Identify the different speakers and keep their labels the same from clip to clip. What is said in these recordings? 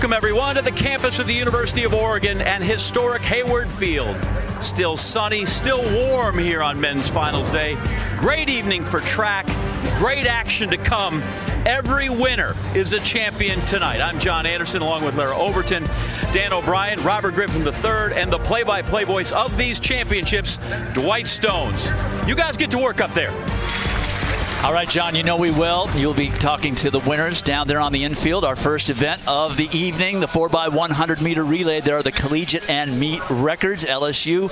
Speaker 1: Welcome, everyone, to the campus of the University of Oregon and historic Hayward Field. Still sunny, still warm here on Men's Finals Day. Great evening for track, great action to come. Every winner is a champion tonight. I'm John Anderson, along with Lara Overton, Dan O'Brien, Robert Griffin III, and the play-by-play voice of these championships, Dwight Stones. You guys get to work up there.
Speaker 2: All right, John, you know we will. You'll be talking to the winners down there on the infield. Our first event of the evening, the 4x100 meter relay. There are the collegiate and meet records. LSU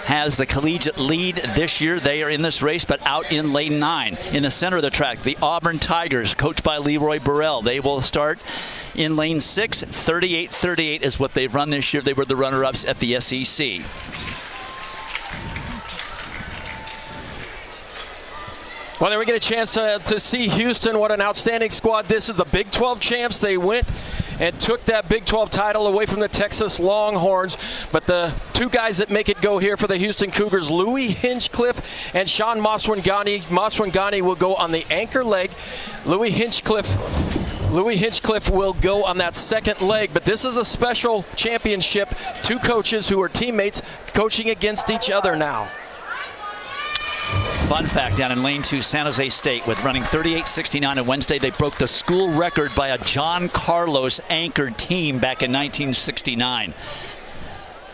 Speaker 2: has the collegiate lead this year. They are in this race, but out in lane 9. In the center of the track, the Auburn Tigers, coached by Leroy Burrell. They will start in lane 6. 38-38 is what they've run this year. They were the runner-ups at the SEC.
Speaker 3: Well, then we get a chance to see Houston. What an outstanding squad. This is the Big 12 champs. They went and took that Big 12 title away from the Texas Longhorns. But the two guys that make it go here for the Houston Cougars, Louis Hinchcliffe and Sean Maswangani. Maswangani will go on the anchor leg. Louis Hinchcliffe will go on that second leg. But this is a special championship. Two coaches who are teammates coaching against each other now.
Speaker 2: Fun fact, down in lane 2, San Jose State, with running 38-69 on Wednesday, they broke the school record by a John Carlos anchored team back in 1969.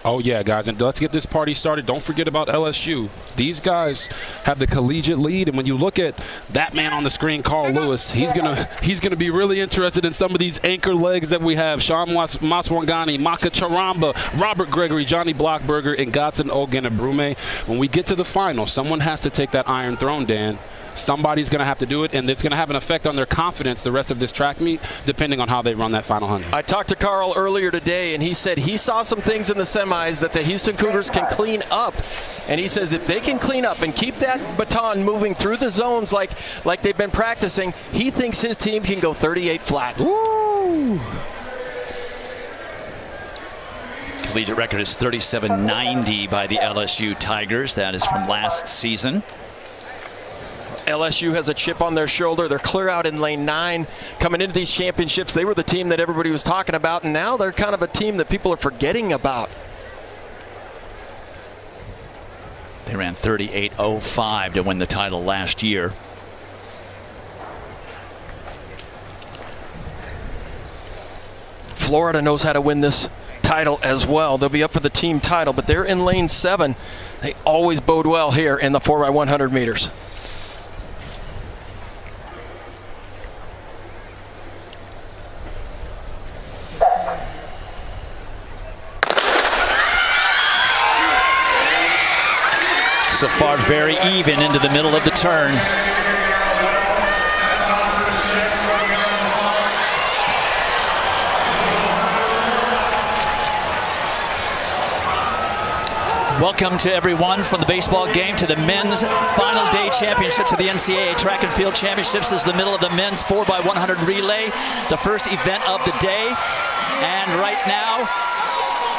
Speaker 4: Oh, yeah, guys, and let's get this party started. Don't forget about LSU. These guys have the collegiate lead, and when you look at that man on the screen, Carl Lewis, he's gonna be really interested in some of these anchor legs that we have. Sean Maswangani, Maka Charamba, Robert Gregory, Johnny Blockberger, and Godson Ogenabrume. When we get to the final, someone has to take that Iron Throne, Dan. Somebody's going to have to do it, and it's going to have an effect on their confidence the rest of this track meet, depending on how they run that final 100.
Speaker 3: I talked to Carl earlier today, and he said he saw some things in the semis that the Houston Cougars can clean up. And he says if they can clean up and keep that baton moving through the zones like they've been practicing, he thinks his team can go 38 flat.
Speaker 2: Woo! Collegiate record is 37-90 by the LSU Tigers. That is from last season.
Speaker 3: LSU has a chip on their shoulder. They're clear out in lane 9. Coming into these championships, they were the team that everybody was talking about, and now they're kind of a team that people are forgetting about.
Speaker 2: They ran 38.05 to win the title last year.
Speaker 3: Florida knows how to win this title as well. They'll be up for the team title, but they're in lane 7. They always bode well here in the 4x100 meters.
Speaker 2: So far, very even into the middle of the turn. Welcome to everyone from the baseball game to the men's final day championships of the NCAA Track and Field Championships. This is the middle of the men's 4x100 relay, the first event of the day. And right now,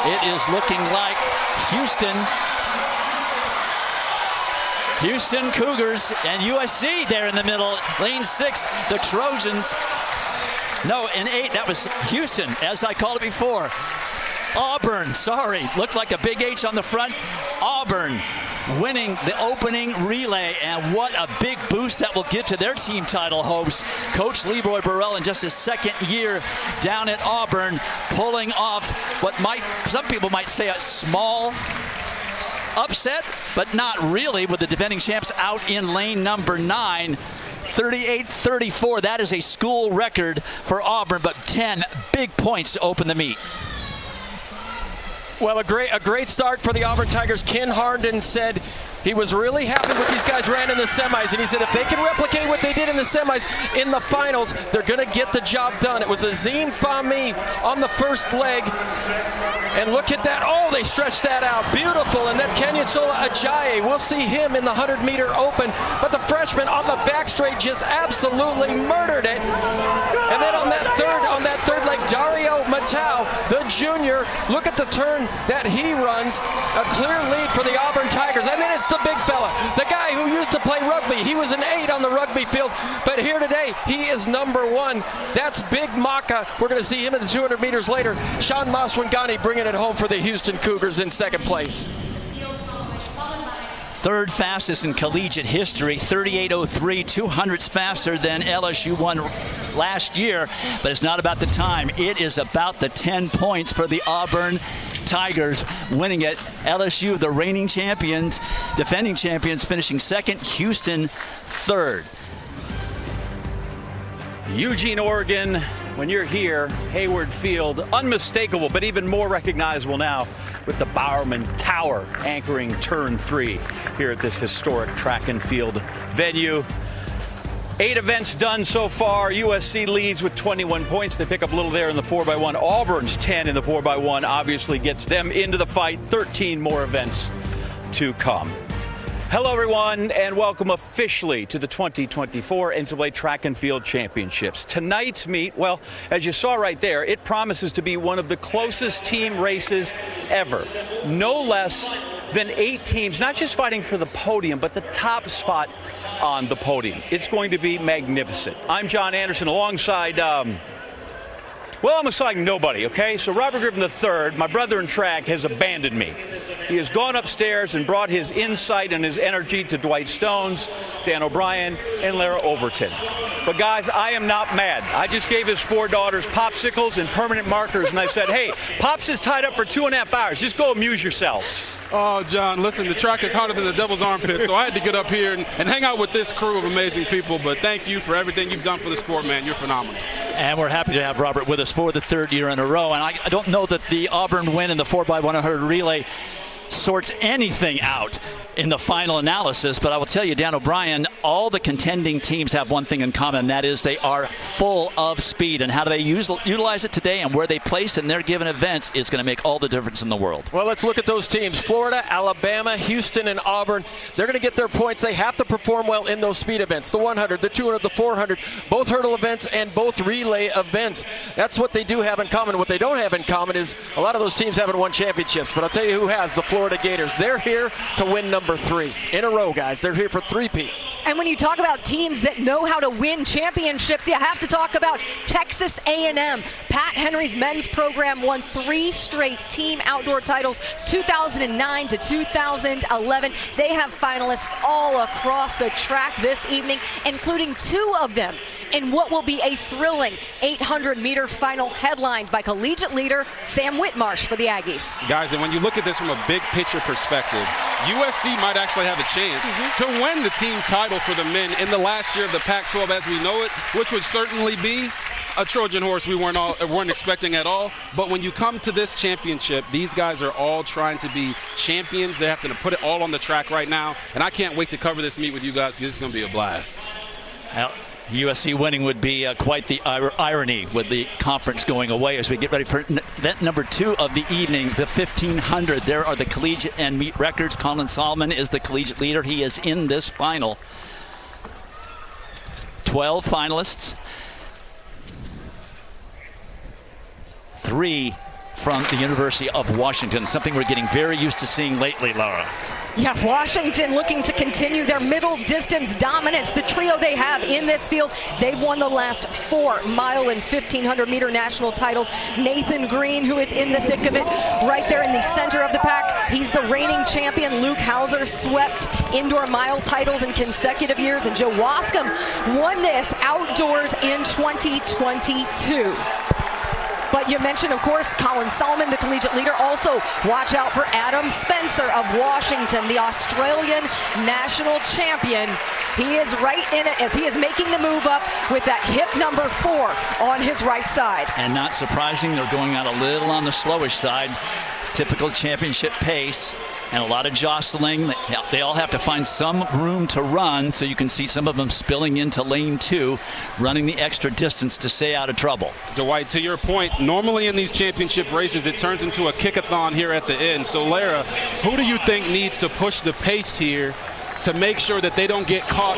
Speaker 2: it is looking like Houston Cougars and USC there in the middle. Lane 6, the Trojans. No, in 8, that was Houston, as I called it before. Auburn, sorry, looked like a big H on the front. Auburn winning the opening relay, and what a big boost that will give to their team title hopes. Coach Leroy Burrell, in just his second year down at Auburn, pulling off what some people might say a small upset, but not really, with the defending champs out in lane number 9. 38-34, that is a school record for Auburn, but 10 big points to open the meet.
Speaker 3: Well, a great start for the Auburn Tigers. Ken Harnden said he was really happy with these guys ran in the semis, and he said if they can replicate what they did in the semis in the finals, they're going to get the job done. It was Azim Fahmy on the first leg. And look at that. Oh, they stretched that out. Beautiful. And that's Kenyasola Ajayi. We'll see him in the 100-meter open. But the freshman on the back straight just absolutely murdered it. And then on that third leg, Dario Matau, the junior, look at the turn that he runs. A clear lead for the Auburn Tigers. And then it's the big fella, the guy who used to play rugby. He was an 8 on the rugby field. But here today, he is number 1. That's Big Maka. We're going to see him in the 200 meters later. Sean Maswangani bringing it home for the Houston Cougars in second place.
Speaker 2: Third fastest in collegiate history, 38.03, 200ths faster than LSU won last year. But it's not about the time. It is about the 10 points for the Auburn Tigers winning it. LSU, the reigning champions, defending champions, finishing second. Houston, third.
Speaker 1: Eugene, Oregon, when you're here, Hayward Field, unmistakable, but even more recognizable now with the Bowerman Tower anchoring turn 3 here at this historic track and field venue. 8 events done so far. USC leads with 21 points. They pick up a little there in the 4x1. Auburn's 10 in the 4x1 obviously gets them into the fight. 13 more events to come. Hello, everyone, and welcome officially to the 2024 NCAA Track and Field Championships. Tonight's meet, well, as you saw right there, it promises to be one of the closest team races ever. No less than 8 teams, not just fighting for the podium, but the top spot on the podium. It's going to be magnificent. I'm John Anderson alongside, I'm alongside nobody, okay? So Robert Griffin III, my brother in track, has abandoned me. He has gone upstairs and brought his insight and his energy to Dwight Stones, Dan O'Brien, and Lara Overton. But guys, I am not mad. I just gave his 4 daughters popsicles and permanent markers, and I said, hey, Pops is tied up for 2.5 hours. Just go amuse yourselves.
Speaker 4: Oh, John, listen, the track is hotter than the devil's armpit, so I had to get up here and hang out with this crew of amazing people. But thank you for everything you've done for the sport, man. You're phenomenal.
Speaker 2: And we're happy to have Robert with us for the 3rd year in a row. And I don't know that the Auburn win in the 4x100 relay sorts anything out in the final analysis, but I will tell you, Dan O'Brien, all the contending teams have one thing in common, and that is they are full of speed, and how do they utilize it today and where they place in their given events is going to make all the difference in the world.
Speaker 3: Well, let's look at those teams. Florida, Alabama, Houston, and Auburn. They're going to get their points. They have to perform well in those speed events, the 100, the 200, the 400, both hurdle events and both relay events. That's what they do have in common. What they don't have in common is a lot of those teams haven't won championships, but I'll tell you who has, the Florida Gators. They're here to win number 3 in a row, guys. They're here for 3-peat.
Speaker 5: And when you talk about teams that know how to win championships, you have to talk about Texas A&M. Pat Henry's men's program won 3 straight team outdoor titles, 2009 to 2011. They have finalists all across the track this evening, including 2 of them in what will be a thrilling 800-meter final headlined by collegiate leader Sam Whitmarsh for the Aggies.
Speaker 4: Guys, and when you look at this from a big picture perspective, USC might actually have a chance to win the team title for the men in the last year of the Pac-12 as we know it, which would certainly be a Trojan horse we weren't expecting at all. But when you come to this championship, these guys are all trying to be champions. They're having to put it all on the track right now, and I can't wait to cover this meet with you guys. It's going to be a blast.
Speaker 2: USC winning would be quite the irony with the conference going away as we get ready for event number 2 of the evening, the 1500. There are the collegiate and meet records. Colin Solomon is the collegiate leader. He is in this final. 12 finalists. 3 from the University of Washington, something we're getting very used to seeing lately, Laura.
Speaker 5: Yeah, Washington looking to continue their middle distance dominance. The trio they have in this field, they've won the last 4 mile and 1500 meter national titles. Nathan Green, who is in the thick of it, right there in the center of the pack. He's the reigning champion. Luke Hauser swept indoor mile titles in consecutive years, and Joe Wascom won this outdoors in 2022. But you mentioned, of course, Colin Solomon, the collegiate leader. Also, watch out for Adam Spencer of Washington, the Australian national champion. He is right in it as he is making the move up with that hip number 4 on his right side.
Speaker 2: And not surprising, they're going out a little on the slowish side. Typical championship pace. And a lot of jostling. They all have to find some room to run, so you can see some of them spilling into lane 2, running the extra distance to stay out of trouble.
Speaker 4: Dwight, to your point, normally in these championship races, it turns into a kick-a-thon here at the end. So, Lara, who do you think needs to push the pace here to make sure that they don't get caught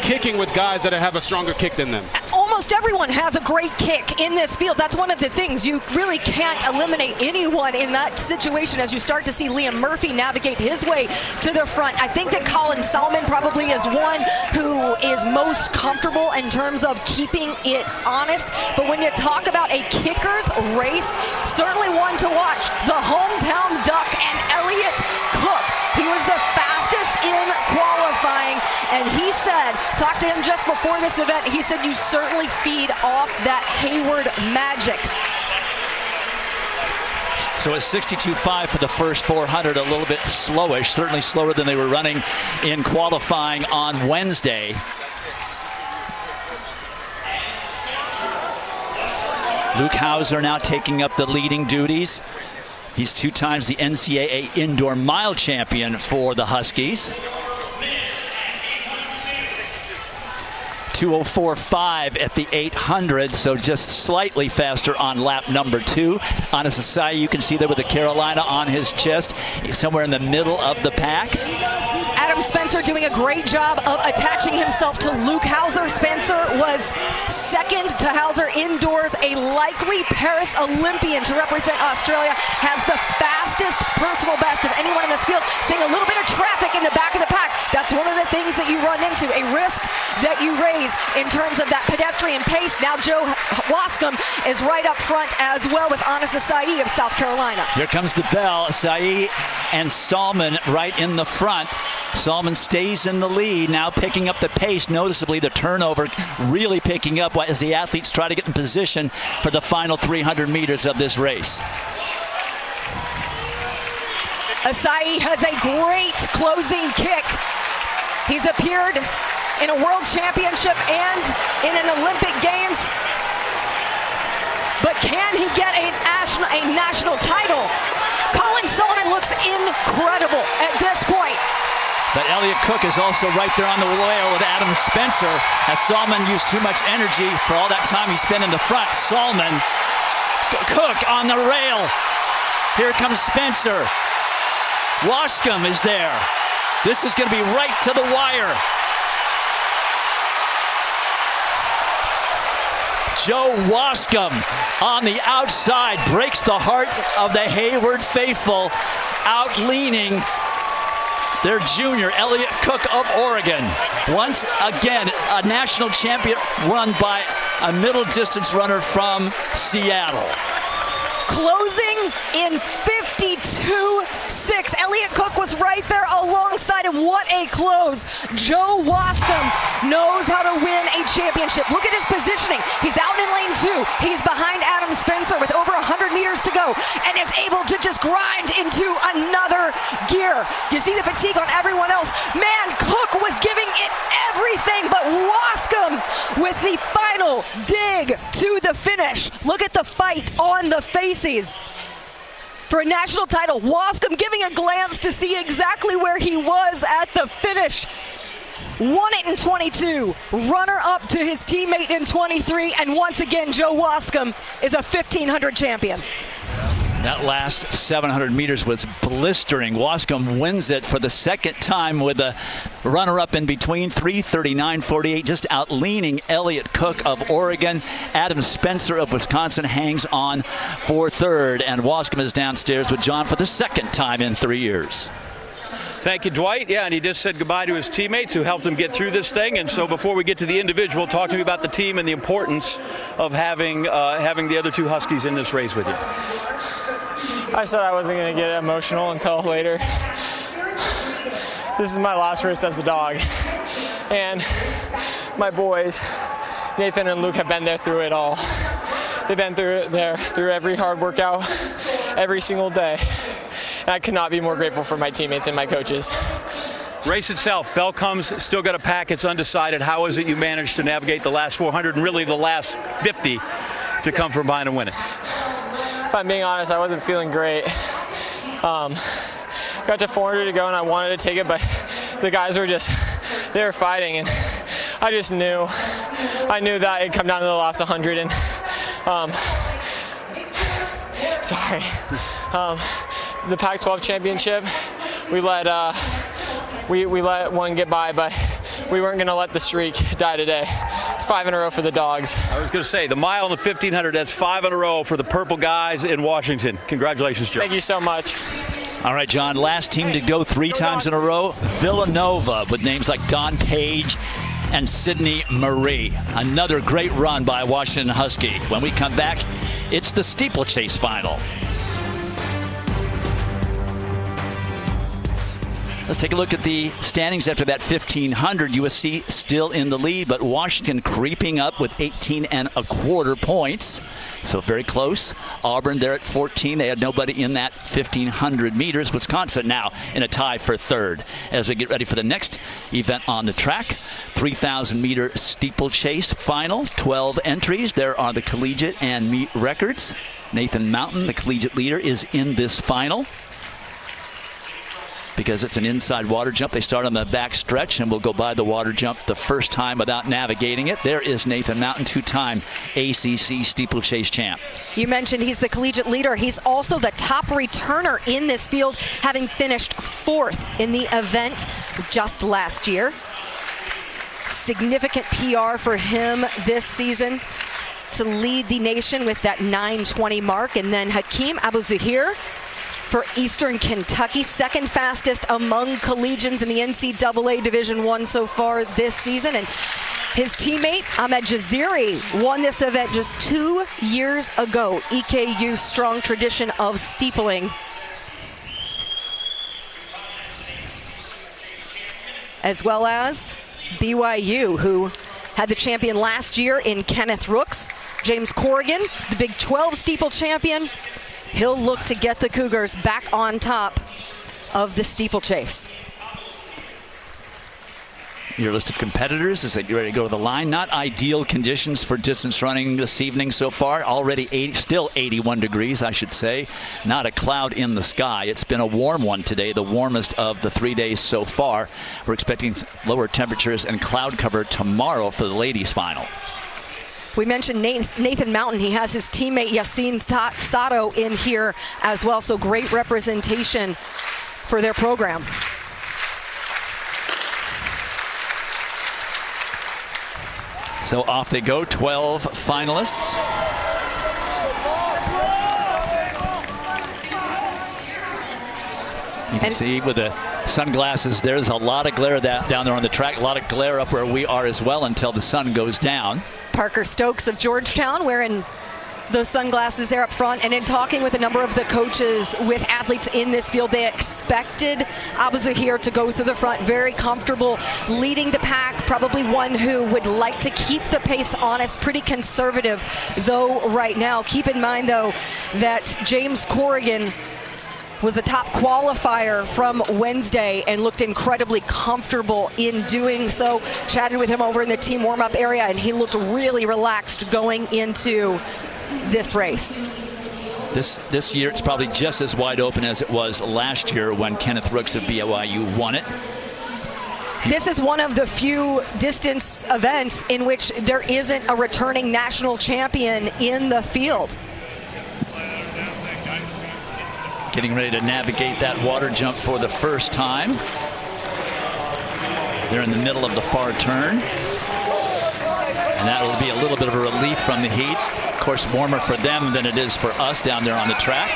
Speaker 4: kicking with guys that have a stronger kick than them?
Speaker 5: Almost everyone has a great kick in this field. That's one of the things. You really can't eliminate anyone in that situation as you start to see Liam Murphy navigate his way to the front. I think that Colin Salmon probably is one who is most comfortable in terms of keeping it honest. But when you talk about a kicker's race, certainly one to watch. The hometown Duck and Elliott Cook. He was the fastest in qualifying, and he said, talked to him just before this event, he said you certainly feed off that Hayward magic.
Speaker 2: So it's 62.5 for the first 400, a little bit slowish, certainly slower than they were running in qualifying on Wednesday. Luke Hauser now taking up the leading duties. He's 2 times the NCAA indoor mile champion for the Huskies. 2:04.5 at the 800, so just slightly faster on lap number 2. Anas Asai, you can see there with the Carolina on his chest, somewhere in the middle of the pack.
Speaker 5: Adam Spencer doing a great job of attaching himself to Luke Hauser. Spencer was second to Hauser indoors, a likely Paris Olympian to represent Australia, has the fastest personal best of anyone in this field, seeing a little bit of traffic in the back of the pack. That's one of the things that you run into, a risk that you raise in terms of that pedestrian pace. Now Joe Wascom is right up front as well with Anas Asai of South Carolina.
Speaker 2: Here comes the bell. Asai and Salmon right in the front. Salmon stays in the lead, now picking up the pace noticeably. The turnover really picking up as the athletes try to get in position for the final 300 meters of this race.
Speaker 5: Asai has a great closing kick. He's appeared in a world championship and in an Olympic Games. But can he get a national title? Colin Salmon looks incredible at this point.
Speaker 2: But Elliott Cook is also right there on the rail with Adam Spencer, as Salmon used too much energy for all that time he spent in the front. Salmon, Cook on the rail. Here comes Spencer. Wascom is there. This is going to be right to the wire. Joe Wascom on the outside breaks the heart of the Hayward faithful, out-leaning their junior, Elliott Cook of Oregon. Once again, a national champion run by a middle distance runner from Seattle.
Speaker 5: Closing in 52.6. Elliott Cook was right there alongside him. What a close. Joe Wascom knows how to win a championship. Look at his positioning. He's out in lane 2. He's behind Adam Spencer with over 100 meters to go and is able to just grind into another gear. You see the fatigue on everyone else. Man, Cook was giving it everything, but Wascom with the final dig to the finish. Look at the fight on the faces for a national title. Wascom giving a glance to see exactly where he was at the finish. Won it in 22, runner up to his teammate in 23, and once again Joe Wascom is a 1500 champion.
Speaker 2: That last 700 meters was blistering. Wascom wins it for the second time with a runner-up in between, 3:39.48, just out-leaning Elliott Cook of Oregon. Adam Spencer of Wisconsin hangs on for third, and Wascom is downstairs with John for the second time in 3 years.
Speaker 1: Thank you, Dwight. Yeah, and he just said goodbye to his teammates who helped him get through this thing. And so before we get to the individual, talk to me about the team and the importance of having the other 2 Huskies in this race with you.
Speaker 6: I said I wasn't going to get emotional until later. This is my last race as a dog. And my boys, Nathan and Luke, have been there through it all. They've been through every hard workout, every single day. And I could not be more grateful for my teammates and my coaches.
Speaker 1: Race itself, bell comes, still got a pack, it's undecided. How is it you managed to navigate the last 400 and really the last 50 to come from behind and win it?
Speaker 6: If I'm being honest, I wasn't feeling great. got to 400 to go, and I wanted to take it, but the guys were they were fighting, and I just knew that it'd come down to the last 100, and the Pac-12 championship, we let one get by, but we weren't going to let the streak die today. It's 5 in a row for the Dogs.
Speaker 1: I was going to say, the mile and the 1500, that's 5 in a row for the Purple guys in Washington. Congratulations, Joe.
Speaker 6: Thank you so much.
Speaker 2: All right, John, last team to go 3 times in a row, Villanova, with names like Don Page and Sydney Marie. Another great run by Washington Husky. When we come back, it's the steeplechase final. Let's take a look at the standings after that 1500. USC still in the lead, but Washington creeping up with 18.25 points. So very close. Auburn there at 14. They had nobody in that 1500 meters. Wisconsin now in a tie for third. As we get ready for the next event on the track, 3,000 meter steeplechase final. 12 entries. There are the collegiate and meet records. Nathan Mountain, the collegiate leader, is in this final. Because it's an inside water jump. They start on the back stretch and will go by the water jump the first time without navigating it. There is Nathan Mountain, 2-time ACC steeplechase champ.
Speaker 5: You mentioned he's the collegiate leader. He's also the top returner in this field, having finished 4th in the event just last year. Significant PR for him this season to lead the nation with that 9:20 mark. And then Hakeem Abu-Zuhair for Eastern Kentucky, second fastest among collegians in the NCAA Division I so far this season. And his teammate, Ahmed Jaziri, won this event just 2 years ago. EKU's strong tradition of steepling. As well as BYU, who had the champion last year in Kenneth Rooks. James Corrigan, the Big 12 steeple champion. He'll look to get the Cougars back on top of the steeplechase.
Speaker 2: Your list of competitors is that you're ready to go to the line. Not ideal conditions for distance running this evening so far. Already still 81 degrees, I should say. Not a cloud in the sky. It's been a warm one today, the warmest of the 3 days so far. We're expecting lower temperatures and cloud cover tomorrow for the ladies' final.
Speaker 5: We mentioned Nathan Mountain. He has his teammate Yassine Sato in here as well, so great representation for their program.
Speaker 2: So off they go, 12 finalists. You can see with the sunglasses, there's a lot of glare down there on the track, a lot of glare up where we are as well until the sun goes down.
Speaker 5: Parker Stokes of Georgetown wearing those sunglasses there up front. And in talking with a number of the coaches with athletes in this field, they expected Abu-Zuhair to go through the front, very comfortable, leading the pack, probably one who would like to keep the pace honest, pretty conservative, though, right now. Keep in mind, though, that James Corrigan was the top qualifier from Wednesday and looked incredibly comfortable in doing so. Chatted with him over in the team warm-up area, and he looked really relaxed going into this race.
Speaker 2: This year, it's probably just as wide open as it was last year when Kenneth Rooks of BYU won it.
Speaker 5: This is one of the few distance events in which there isn't a returning national champion in the field.
Speaker 2: Getting ready to navigate that water jump for the first time. They're in the middle of the far turn. And that'll be a little bit of a relief from the heat. Of course, warmer for them than it is for us down there on the track.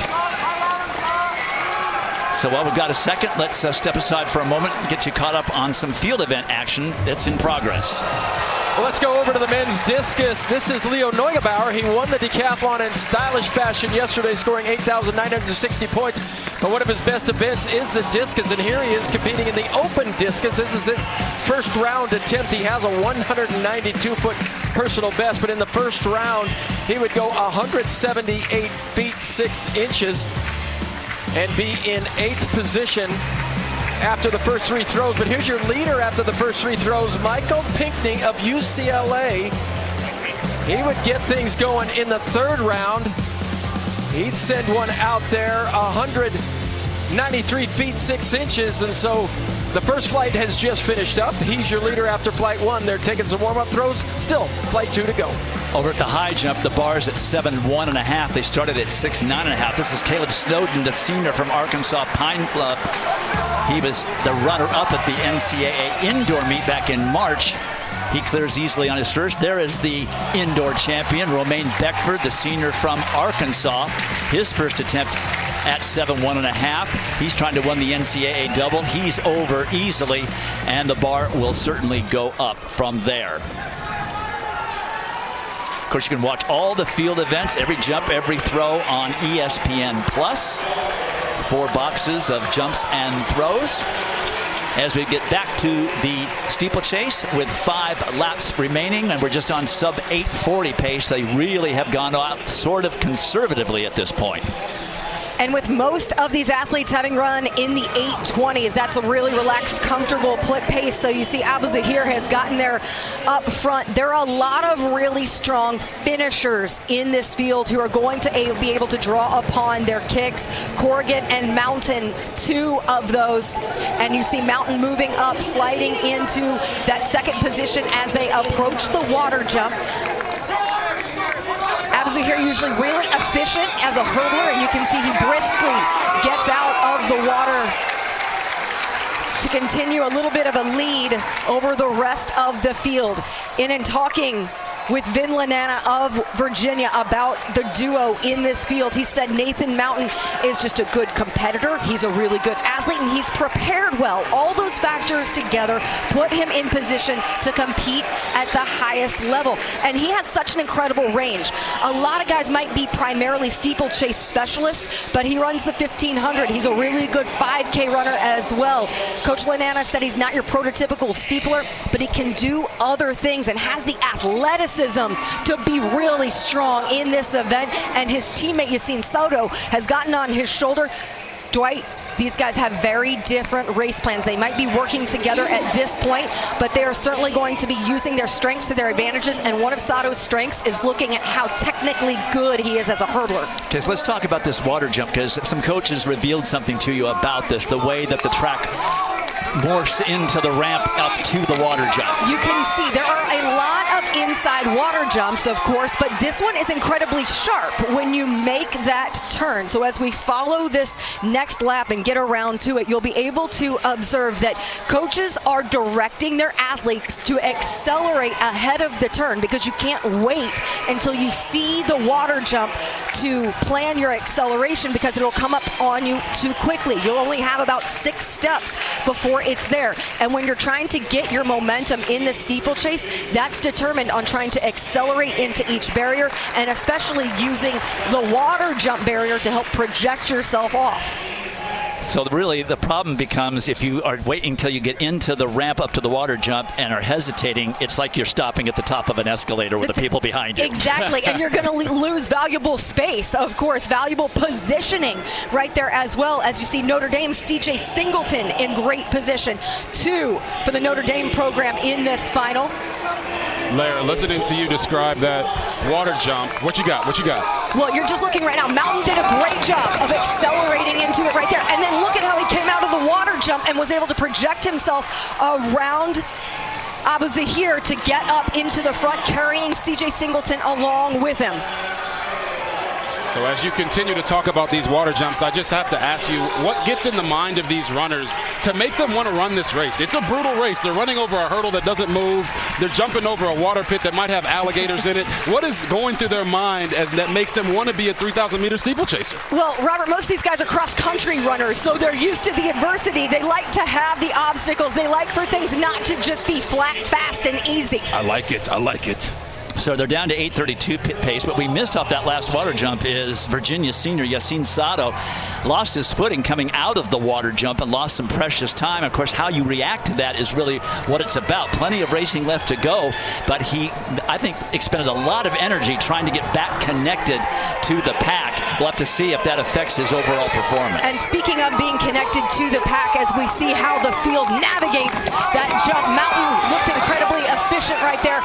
Speaker 2: So while we've got a second, let's step aside for a moment and get you caught up on some field event action that's in progress.
Speaker 3: Well, let's go over to the men's discus. This is Leo Neugebauer. He won the decathlon in stylish fashion yesterday, scoring 8,960 points. But one of his best events is the discus, and here he is competing in the open discus. This is his first round attempt. He has a 192-foot personal best, but in the first round, he would go 178 feet 6 inches and be in 8th position after the first 3 throws. But here's your leader after the first 3 throws, Michael Pinckney of UCLA. He would get things going in the 3rd round. He'd send one out there, 93 feet 6 inches, and so the first flight has just finished up. He's your leader after flight 1. They're taking some warm-up throws. Still, flight 2 to go.
Speaker 2: Over at the high jump, the bar's at 7.1.5. They started at 6.9.5. This is Caleb Snowden, the senior from Arkansas Pine Bluff. He was the runner-up at the NCAA indoor meet back in March. He clears easily on his first. There is the indoor champion, Romaine Beckford, the senior from Arkansas. His first attempt at 7.1.5. He's trying to win the NCAA double. He's over easily, and the bar will certainly go up from there. Of course, you can watch all the field events, every jump, every throw on ESPN+. 4 boxes of jumps and throws. As we get back to the steeplechase with 5 laps remaining, and we're just on sub 8:40 pace. They really have gone out sort of conservatively at this point.
Speaker 5: And with most of these athletes having run in the 8:20s, that's a really relaxed, comfortable pace. So you see Abu Zahir has gotten there up front. There are a lot of really strong finishers in this field who are going to be able to draw upon their kicks. Corrigan and Mountain, 2 of those. And you see Mountain moving up, sliding into that second position as they approach the water jump. Abu Zahir usually really efficient as a hurdler, and you can see he briskly gets out of the water to continue a little bit of a lead over the rest of the field. In talking with Vin Lanana of Virginia about the duo in this field, he said Nathan Mountain is just a good competitor. He's a really good athlete, and he's prepared well. All those factors together put him in position to compete at the highest level. And he has such an incredible range. A lot of guys might be primarily steeplechase specialists, but he runs the 1500. He's a really good 5K runner as well. Coach Lanana said he's not your prototypical steepler, but he can do other things and has the athleticism to be really strong in this event. And his teammate Yassine Soto has gotten on his shoulder. Dwight, these guys have very different race plans. They might be working together at this point, but they are certainly going to be using their strengths to their advantages. And one of Sato's strengths is looking at how technically good he is as a hurdler.
Speaker 2: Okay, so let's talk about this water jump, because some coaches revealed something to you about this, the way that the track morphs into the ramp up to the water jump.
Speaker 5: You can see there are a lot of inside water jumps, of course, but this one is incredibly sharp when you make that turn. So as we follow this next lap and get around to it, you'll be able to observe that coaches are directing their athletes to accelerate ahead of the turn, because you can't wait until you see the water jump to plan your acceleration, because it'll come up on you too quickly. You'll only have about 6 steps before it's there. And when you're trying to get your momentum in the steeplechase, that's determined on trying to accelerate into each barrier, and especially using the water jump barrier to help project yourself off.
Speaker 2: So really the problem becomes if you are waiting until you get into the ramp up to the water jump and are hesitating, it's like you're stopping at the top of an escalator with the people behind you.
Speaker 5: Exactly, and you're going to lose valuable space, of course, valuable positioning right there as well. As you see Notre Dame's CJ Singleton in great position. 2 for the Notre Dame program in this final.
Speaker 4: Lara, listening to you describe that water jump, what you got?
Speaker 5: Well, you're just looking right now. Mountain did a great job of accelerating into it right there. And then look at how he came out of the water jump and was able to project himself around Abu Zahir to get up into the front, carrying CJ Singleton along with him.
Speaker 4: So as you continue to talk about these water jumps, I just have to ask you, what gets in the mind of these runners to make them want to run this race? It's a brutal race. They're running over a hurdle that doesn't move. They're jumping over a water pit that might have alligators in it. What is going through their mind that makes them want to be a 3,000-meter steeplechaser?
Speaker 5: Well, Robert, most of these guys are cross-country runners, so they're used to the adversity. They like to have the obstacles. They like for things not to just be flat, fast, and easy.
Speaker 4: I like it.
Speaker 2: So they're down to 8:32 pace. What we missed off that last water jump is Virginia senior Yassine Sato lost his footing coming out of the water jump and lost some precious time. Of course, how you react to that is really what it's about. Plenty of racing left to go, but he, I think, expended a lot of energy trying to get back connected to the pack. We'll have to see if that affects his overall performance.
Speaker 5: And speaking of being connected to the pack, as we see how the field navigates that jump, Mountain looked incredibly efficient right there.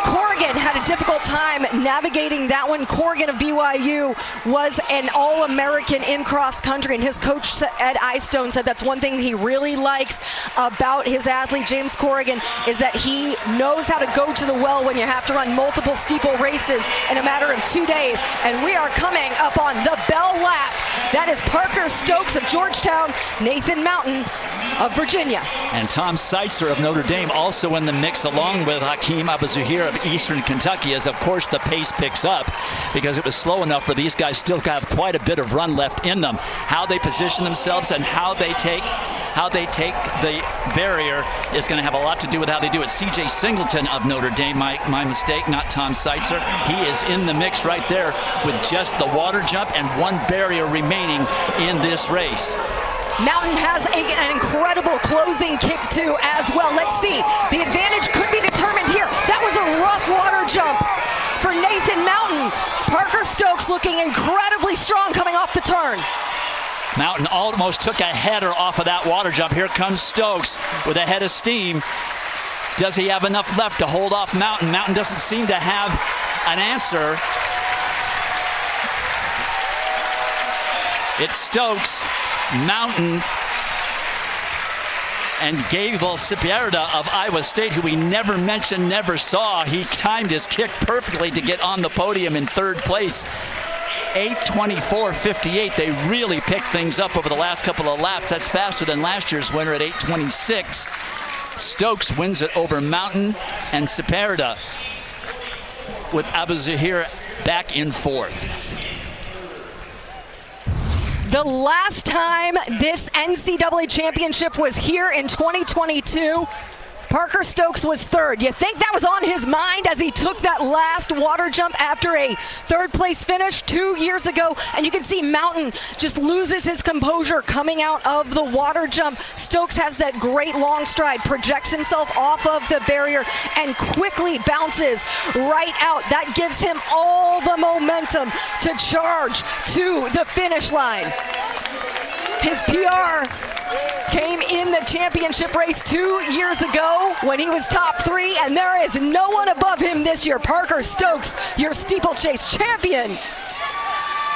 Speaker 5: Corrigan Corrigan had a difficult time navigating that one. Corrigan of BYU was an All-American in cross country, and his coach Ed Eyestone said that's one thing he really likes about his athlete James Corrigan, is that he knows how to go to the well when you have to run multiple steeple races in a matter of 2 days. And we are coming up on the bell lap. That is Parker Stokes of Georgetown, Nathan Mountain of Virginia.
Speaker 2: And Tom Seitzer of Notre Dame also in the mix, along with Hakeem Abu-Zuhair of Eastern Kentucky, as of course the pace picks up because it was slow enough for these guys still to have quite a bit of run left in them. How they position themselves and how they take the barrier is going to have a lot to do with how they do it. CJ Singleton of Notre Dame, my mistake, not Tom Seitzer. He is in the mix right there with just the water jump and one barrier remaining in this race.
Speaker 5: Mountain has an incredible closing kick too as well. Let's see. The advantage could be determined here. That was a rough water jump for Nathan Mountain. Parker Stokes looking incredibly strong coming off the turn.
Speaker 2: Mountain almost took a header off of that water jump. Here comes Stokes with a head of steam. Does he have enough left to hold off Mountain? Mountain doesn't seem to have an answer. It's Stokes, Mountain, and Gable Sipierda of Iowa State, who we never mentioned, never saw. He timed his kick perfectly to get on the podium in third place. 8:24.58. They really picked things up over the last couple of laps. That's faster than last year's winner at 8:26. Stokes wins it over Mountain and Sipierda, with Abu-Zuhair back in fourth.
Speaker 5: The last time this NCAA championship was here in 2022, Parker Stokes was third. You think that was on his mind as he took that last water jump after a third place finish 2 years ago? And you can see Mountain just loses his composure coming out of the water jump. Stokes has that great long stride, projects himself off of the barrier and quickly bounces right out. That gives him all the momentum to charge to the finish line. His PR came in the championship race 2 years ago when he was top three, and there is no one above him this year. Parker Stokes, your steeplechase champion.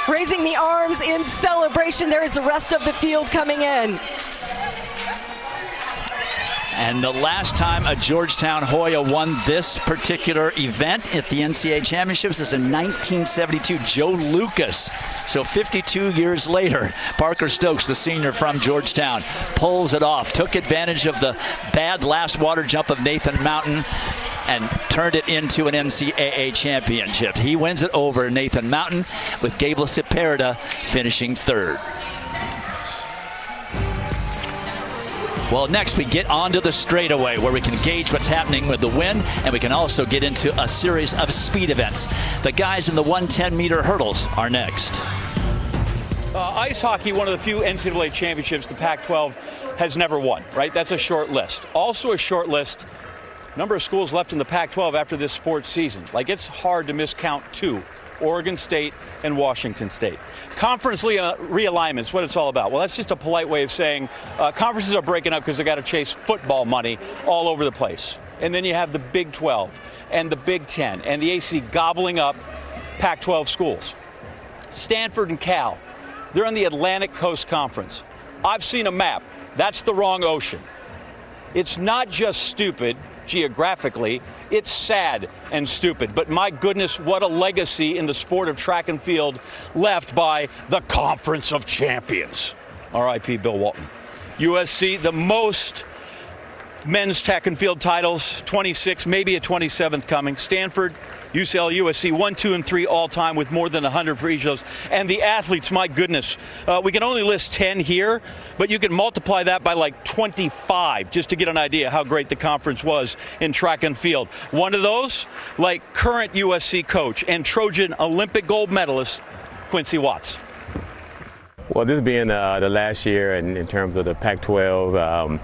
Speaker 5: Raising the arms in celebration. There is the rest of the field coming in.
Speaker 2: And the last time a Georgetown Hoya won this particular event at the NCAA Championships is in 1972, Joe Lucas. So 52 years later, Parker Stokes, the senior from Georgetown, pulls it off, took advantage of the bad last water jump of Nathan Mountain and turned it into an NCAA championship. He wins it over Nathan Mountain, with Gable Sipierda finishing third. Well, next we get onto the straightaway, where we can gauge what's happening with the wind, and we can also get into a series of speed events. The guys in the 110-meter hurdles are next.
Speaker 1: Ice hockey, one of the few NCAA championships the Pac-12 has never won, right? That's a short list. Also a short list, number of schools left in the Pac-12 after this sports season. Like, it's hard to miscount two: Oregon State and Washington State. Conference realignment's what it's all about. Well, that's just a polite way of saying conferences are breaking up because they got to chase football money all over the place. And then you have the Big 12 and the Big 10 and the AC gobbling up Pac-12 schools. Stanford and Cal, they're on the Atlantic Coast Conference. I've seen a map. That's the wrong ocean. It's not just stupid geographically, it's sad and stupid. But my goodness, what a legacy in the sport of track and field left by the Conference of Champions. R.I.P. Bill Walton. USC, the most men's track and field titles, 26, maybe a 27th coming. Stanford, UCLA, USC, 1, 2, and 3 all time, with more than 100 for each of those. And the athletes, my goodness, we can only list 10 here, but you can multiply that by like 25 just to get an idea how great the conference was in track and field. One of those, like current USC coach and Trojan Olympic gold medalist Quincy Watts.
Speaker 7: Well, this being the last year in terms of the Pac-12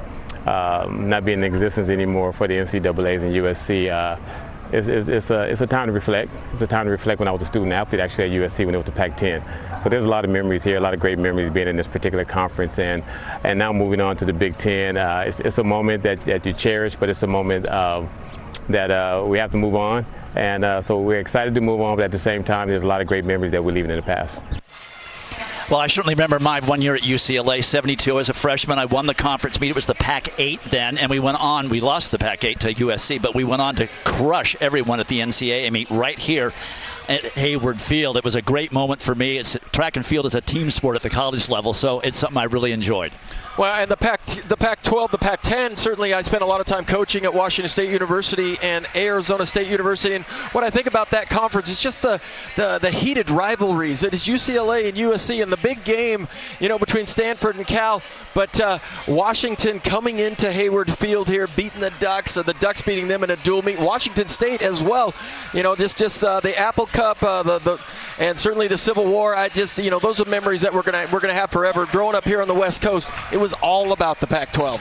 Speaker 7: not being in existence anymore for the NCAAs and USC, it's a time to reflect. It's a time to reflect when I was a student athlete actually at USC when it was the Pac-10. So there's a lot of memories here, a lot of great memories being in this particular conference, and now moving on to the Big Ten. It's a moment that you cherish, but it's a moment that we have to move on. And so we're excited to move on, but at the same time, there's a lot of great memories that we're leaving in the past.
Speaker 2: Well, I certainly remember my 1 year at UCLA, 72 as a freshman. I won the conference meet. It was the Pac-8 then, and we went on. We lost the Pac-8 to USC, but we went on to crush everyone at the NCAA meet right here at Hayward Field. It was a great moment for me. Track and field is a team sport at the college level, so it's something I really enjoyed.
Speaker 3: Well, and the Pac-12, the Pac-10, certainly I spent a lot of time coaching at Washington State University and Arizona State University. And what I think about that conference is just the heated rivalries. It is UCLA and USC and the big game, between Stanford and Cal. But Washington coming into Hayward Field here, beating the Ducks, or the Ducks beating them in a dual meet. Washington State as well. Just the Apple Cup, and certainly the Civil War. Those are memories that we're gonna have forever. Growing up here on the West Coast, it was all about the Pac-12.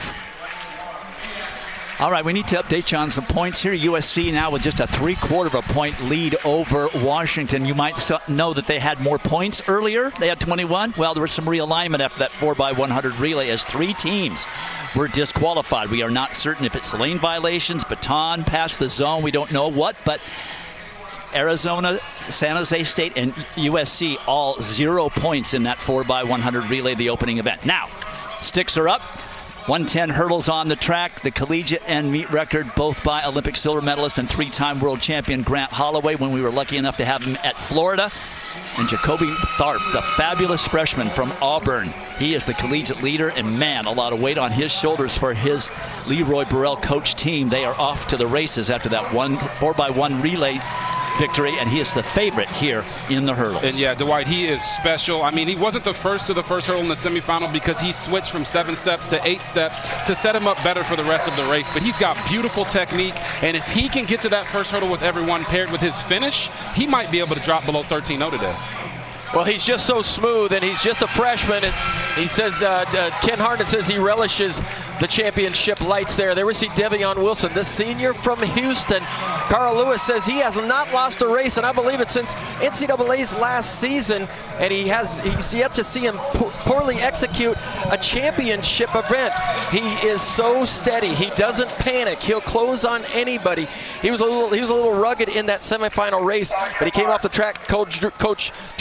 Speaker 2: All right, we need to update you on some points here. USC now with just a 3/4 of a point lead over Washington. You might know that they had more points earlier. They had 21. Well, there was some realignment after that 4x100 relay as 3 teams were disqualified. We are not certain if it's lane violations, baton, past the zone. We don't know what, but Arizona, San Jose State, and USC all 0 points in that 4x100 relay, the opening event. Now, sticks are up. 110 hurdles on the track. The collegiate and meet record, both by Olympic silver medalist and 3-time world champion Grant Holloway when we were lucky enough to have him at Florida. And Jacoby Tharp, the fabulous freshman from Auburn. He is the collegiate leader, and man, a lot of weight on his shoulders for his Leroy Burrell coach team. They are off to the races after that 4x1 relay victory, and he is the favorite here in the hurdles.
Speaker 4: And yeah, Dwight, he is special. I mean, he wasn't the first to the first hurdle in the semifinal because he switched from 7 steps to 8 steps to set him up better for the rest of the race. But he's got beautiful technique, and if he can get to that first hurdle with everyone paired with his finish, he might be able to drop below 13.0 today.
Speaker 3: Well, he's just so smooth, and he's just a freshman. And he says, Ken Harden says he relishes the championship lights there. There we see Devion Wilson, the senior from Houston. Carl Lewis says he has not lost a race, and I believe it since NCAA's last season, and he's yet to see him poorly execute a championship event. He is so steady. He doesn't panic. He'll close on anybody. He was a little rugged in that semifinal race, but he came off the track. Coach Drew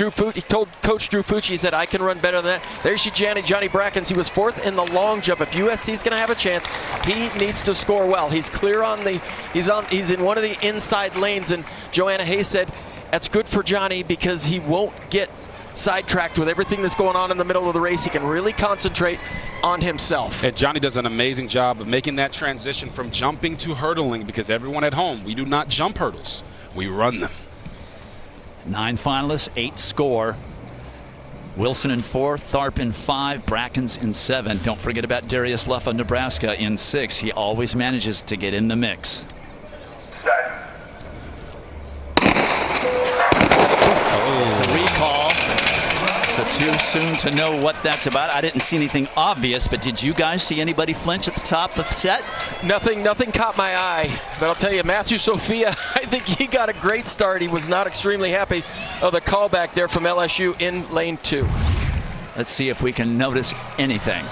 Speaker 3: Fucci, he told Coach Drew Fucci, he said, I can run better than that. There's Johnny Brackens. He was 4th in the long jump. If USC's going to have a chance, he needs to score well. He's clear on he's in one of the inside lanes, and Joanna Hayes said that's good for Johnny because he won't get sidetracked with everything that's going on in the middle of the race. He can really concentrate on himself.
Speaker 4: And Johnny does an amazing job of making that transition from jumping to hurdling, because everyone at home, we do not jump hurdles, we run them.
Speaker 2: 9 finalists, 8 score. Wilson in 4, Tharp in 5, Brackens in 7. Don't forget about Darius Luff of Nebraska in 6. He always manages to get in the mix. It's a recall. So too soon to know what that's about. I didn't see anything obvious, but did you guys see anybody flinch at the top of the set?
Speaker 3: Nothing caught my eye, but I'll tell you, Matthew Sophia, I think he got a great start. He was not extremely happy of the callback there from LSU in lane 2.
Speaker 2: Let's see if we can notice anything.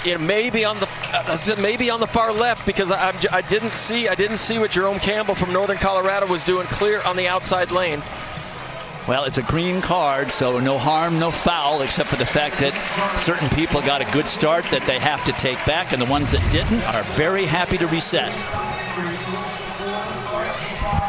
Speaker 3: It may be on the far left, because I didn't see what Jerome Campbell from Northern Colorado was doing clear on the outside lane.
Speaker 2: Well, it's a green card, so no harm, no foul, except for the fact that certain people got a good start that they have to take back, and the ones that didn't are very happy to reset.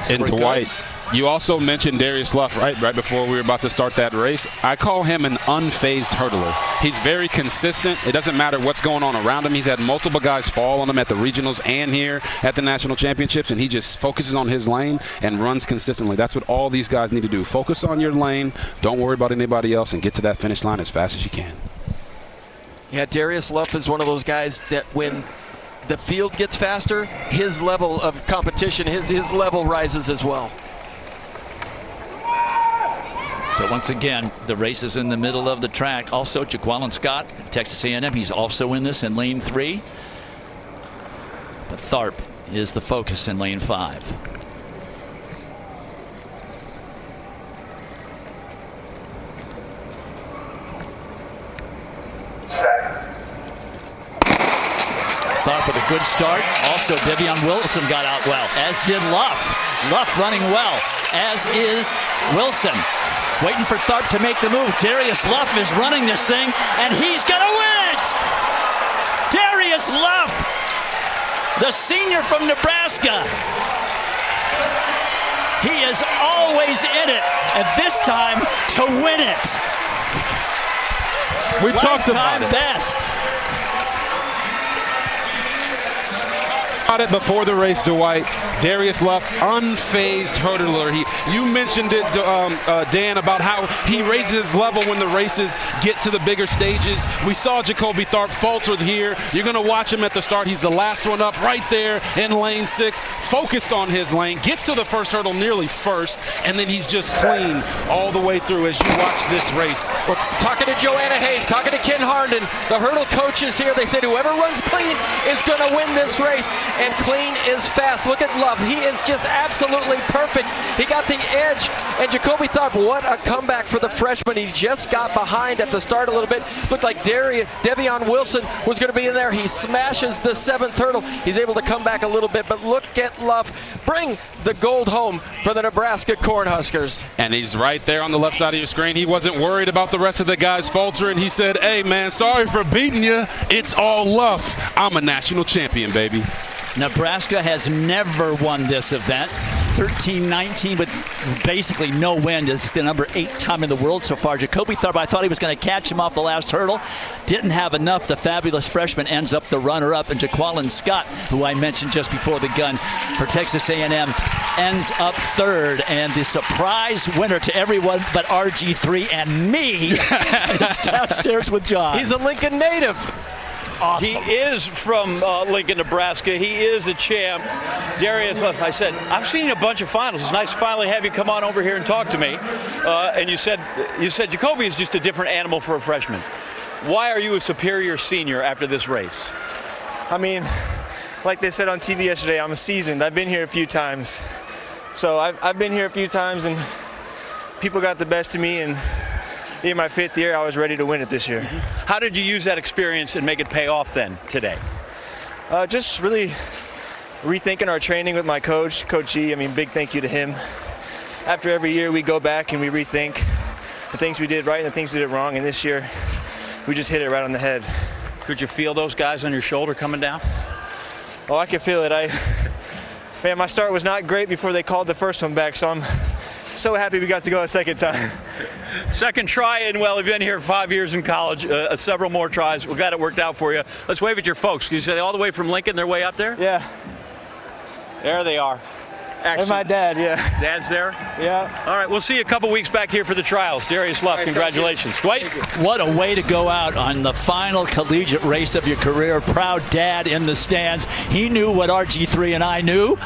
Speaker 2: So
Speaker 4: and Dwight, you also mentioned Darius Luff right before we were about to start that race. I call him an unfazed hurdler. He's very consistent. It doesn't matter what's going on around him. He's had multiple guys fall on him at the regionals and here at the national championships, and he just focuses on his lane and runs consistently. That's what all these guys need to do. Focus on your lane. Don't worry about anybody else, and get to that finish line as fast as you can.
Speaker 3: Yeah, Darius Luff is one of those guys that when the field gets faster, his level of competition, his level rises as well.
Speaker 2: So once again, the race is in the middle of the track. Also, Jaqueline Scott, Texas A&M, he's also in this in lane 3. But Tharp is the focus in lane 5. Tharp with a good start. Also, Devion Wilson got out well, as did Luff. Luff running well, as is Wilson. Waiting for Tharp to make the move. Darius Luff is running this thing, and he's going to win it! Darius Luff, the senior from Nebraska. He is always in it, and this time to win it.
Speaker 4: We talked about it.
Speaker 2: Best.
Speaker 4: It before the race, Dwight. Darius Luff, unfazed hurdler. You mentioned it, Dan, about how he raises his level when the races get to the bigger stages. We saw Jacoby Tharp faltered here. You're going to watch him at the start. He's the last one up right there in lane 6, focused on his lane, gets to the first hurdle nearly first, and then he's just clean all the way through as you watch this race.
Speaker 3: Well, talking to Joanna Hayes, talking to Ken Harnden, the hurdle coaches here, they said whoever runs clean is going to win this race. And clean is fast. Look at Love. He is just absolutely perfect. He got the edge. And Jacoby Tharp, what a comeback for the freshman. He just got behind at the start a little bit. Looked like Devion Wilson was going to be in there. He smashes the 7th hurdle. He's able to come back a little bit. But look at Love bring the gold home for the Nebraska Cornhuskers.
Speaker 4: And he's right there on the left side of your screen. He wasn't worried about the rest of the guys faltering. He said, hey, man, sorry for beating you. It's all Luff. I'm a national champion, baby.
Speaker 2: Nebraska has never won this event. 13-19 with basically no win. It's the number 8 time in the world so far. Jacoby Tharp, I thought he was going to catch him off the last hurdle. Didn't have enough. The fabulous freshman ends up the runner-up. And Jaqueline Scott, who I mentioned just before the gun for Texas A&M, ends up 3rd. And the surprise winner to everyone but RG3 and me is downstairs with John.
Speaker 3: He's a Lincoln native.
Speaker 1: Awesome. He is from Lincoln, Nebraska. He is a champ. Darius, I said, I've seen a bunch of finals. It's nice to finally have you come on over here and talk to me. And you said Jacoby is just a different animal for a freshman. Why are you a superior senior after this race?
Speaker 6: I mean, like they said on TV yesterday, I'm seasoned. I've been here a few times. So I've been here a few times, and people got the best of me, and in my 5th year, I was ready to win it this year.
Speaker 1: How did you use that experience and make it pay off then today?
Speaker 6: Just really rethinking our training with my coach, Coach G. I mean, big thank you to him. After every year, we go back and we rethink the things we did right and the things we did wrong, and this year, we just hit it right on the head.
Speaker 1: Could you feel those guys on your shoulder coming down?
Speaker 6: Oh, I could feel it. Man, my start was not great before they called the first one back, so I'm so happy we got to go a second time.
Speaker 1: Second try, and well, you've been here 5 years in college, several more tries. We got it worked out for you. Let's wave at your folks. You say all the way from Lincoln, they're way up there?
Speaker 6: Yeah.
Speaker 1: There they are. Excellent.
Speaker 6: And my dad, yeah.
Speaker 1: Dad's there?
Speaker 6: Yeah.
Speaker 1: All right, we'll see you a couple weeks back here for the trials. Darius Luff, congratulations. Dwight?
Speaker 2: What a way to go out on the final collegiate race of your career. Proud dad in the stands. He knew what RG3 and I knew.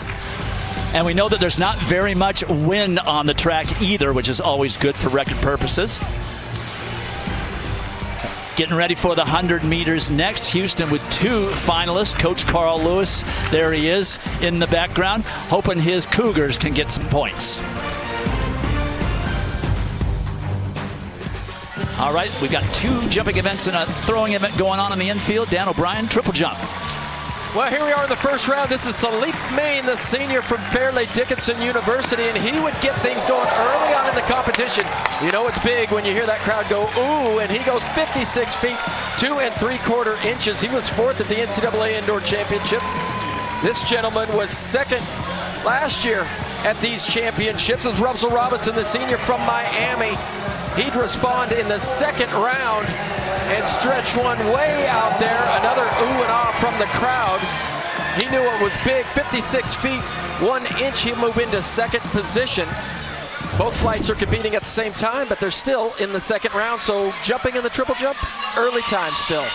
Speaker 2: And we know that there's not very much wind on the track either, which is always good for record purposes. Getting ready for the 100 meters next. Houston with 2 finalists. Coach Carl Lewis, there he is in the background, hoping his Cougars can get some points. All right, we've got 2 jumping events and a throwing event going on in the infield. Dan O'Brien, triple jump.
Speaker 3: Well, here we are in the first round. This is Salif Main, the senior from Fairleigh Dickinson University, and he would get things going early on in the competition. You know it's big when you hear that crowd go, ooh, and he goes 56 feet, 2 3/4 inches. He was 4th at the NCAA Indoor Championships. This gentleman was 2nd last year at these championships. This is Russell Robinson, the senior from Miami. He'd respond in the 2nd round and stretch one way out there. Another ooh and ah from the crowd. He knew it was big. 56 feet, 1 inch. He'll move into 2nd position. Both flights are competing at the same time, but they're still in the 2nd round. So jumping in the triple jump, early time still.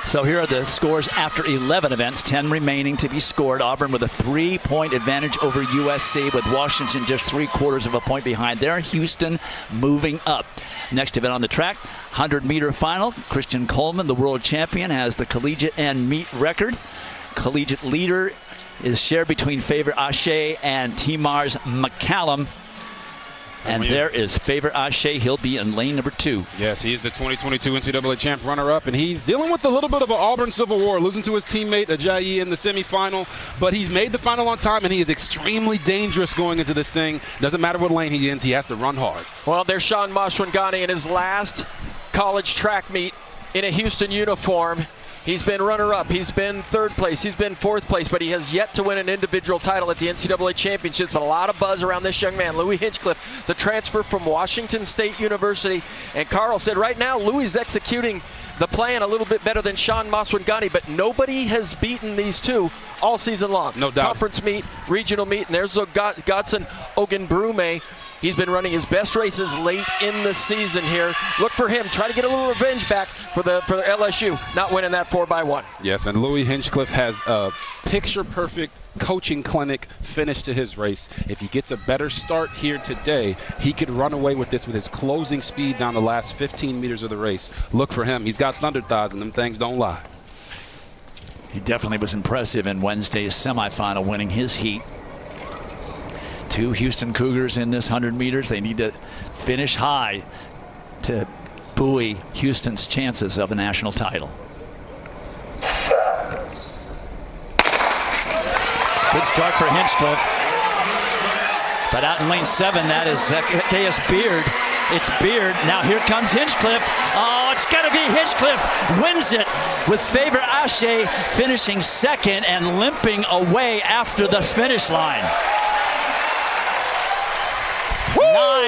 Speaker 2: So here are the scores after 11 events, 10 remaining to be scored. Auburn with a 3-point advantage over USC, with Washington just 3/4 of a point behind there. Houston moving up. Next event on the track, 100-meter final. Christian Coleman, the world champion, has the collegiate and meet record. Collegiate leader is shared between favorite Ashe and T-Mars McCallum. And there is Favor Ashe. He'll be in lane number 2.
Speaker 4: Yes, he's the 2022 NCAA champ runner-up, and he's dealing with a little bit of an Auburn Civil War, losing to his teammate Ajayi in the semifinal, but he's made the final on time, and he is extremely dangerous going into this thing. Doesn't matter what lane he ends, he has to run hard.
Speaker 3: Well, there's Sean Maswangani in his last college track meet in a Houston uniform. He's been runner-up, he's been 3rd place, he's been 4th place, but he has yet to win an individual title at the NCAA championships. But a lot of buzz around this young man, Louis Hinchcliffe, the transfer from Washington State University. And Carl said right now Louis is executing the plan a little bit better than Sean Maswangani, but nobody has beaten these two all season long.
Speaker 4: No doubt.
Speaker 3: Conference meet, regional meet, and there's Godson Ogunbrume. He's been running his best races late in the season here. Look for him. Try to get a little revenge back for the LSU, not winning that 4x1.
Speaker 4: Yes, and Louis Hinchcliffe has a picture-perfect coaching clinic finish to his race. If he gets a better start here today, he could run away with this with his closing speed down the last 15 meters of the race. Look for him. He's got thunder thighs, and them things don't lie.
Speaker 2: He definitely was impressive in Wednesday's semifinal, winning his heat. 2 Houston Cougars in this 100 meters. They need to finish high to buoy Houston's chances of a national title. Good start for Hinchcliffe. But out in lane 7, that is Zacchaeus Beard. It's Beard. Now here comes Hinchcliffe. Oh, it's got to be Hinchcliffe. Wins it with Favor Ashe finishing 2nd and limping away after the finish line.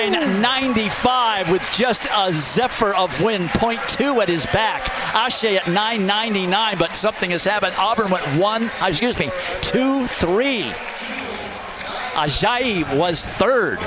Speaker 2: 9:95 with just a zephyr of wind, 0.2 at his back. Ashe at 9:99, but something has happened. Auburn went 2-3. Ajayi was 3rd.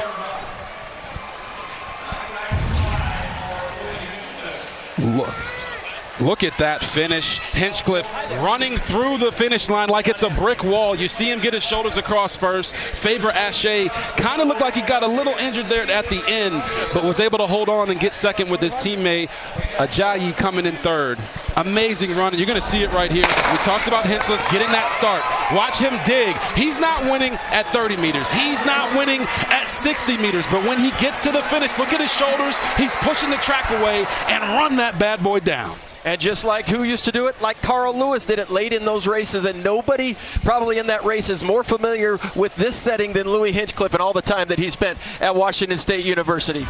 Speaker 4: Look at that finish. Hinchcliffe running through the finish line like it's a brick wall. You see him get his shoulders across first. Favor Ashe kind of looked like he got a little injured there at the end, but was able to hold on and get 2nd with his teammate Ajayi coming in 3rd. Amazing run, and you're going to see it right here. We talked about Hinchcliffe getting that start. Watch him dig. He's not winning at 30 meters. He's not winning at 60 meters, but when he gets to the finish, look at his shoulders. He's pushing the track away and run that bad boy down.
Speaker 3: And just like who used to do it? Like Carl Lewis did it late in those races, and nobody probably in that race is more familiar with this setting than Louis Hinchcliffe and all the time that he spent at Washington State University.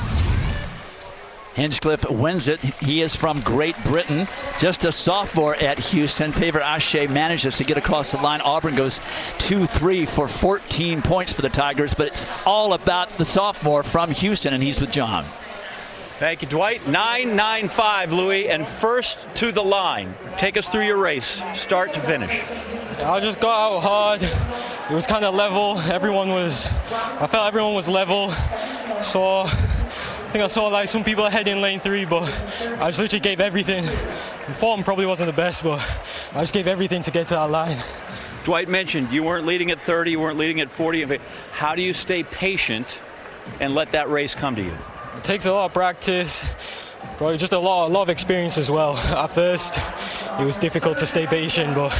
Speaker 2: Hinchcliffe wins it. He is from Great Britain, just a sophomore at Houston. Favor Ashe manages to get across the line. Auburn goes 2-3 for 14 points for the Tigers, but it's all about the sophomore from Houston, and he's with John.
Speaker 1: Thank you, Dwight. 9:95, Louis, and first to the line. Take us through your race, start to finish.
Speaker 6: I just got out hard. It was kind of level. I felt everyone was level. So I think I saw like some people ahead in lane 3, but I just literally gave everything. The form probably wasn't the best, but I just gave everything to get to that line.
Speaker 1: Dwight mentioned you weren't leading at 30, you weren't leading at 40. How do you stay patient and let that race come to you?
Speaker 6: It takes a lot of practice, probably just a lot of experience as well. At first, it was difficult to stay patient, but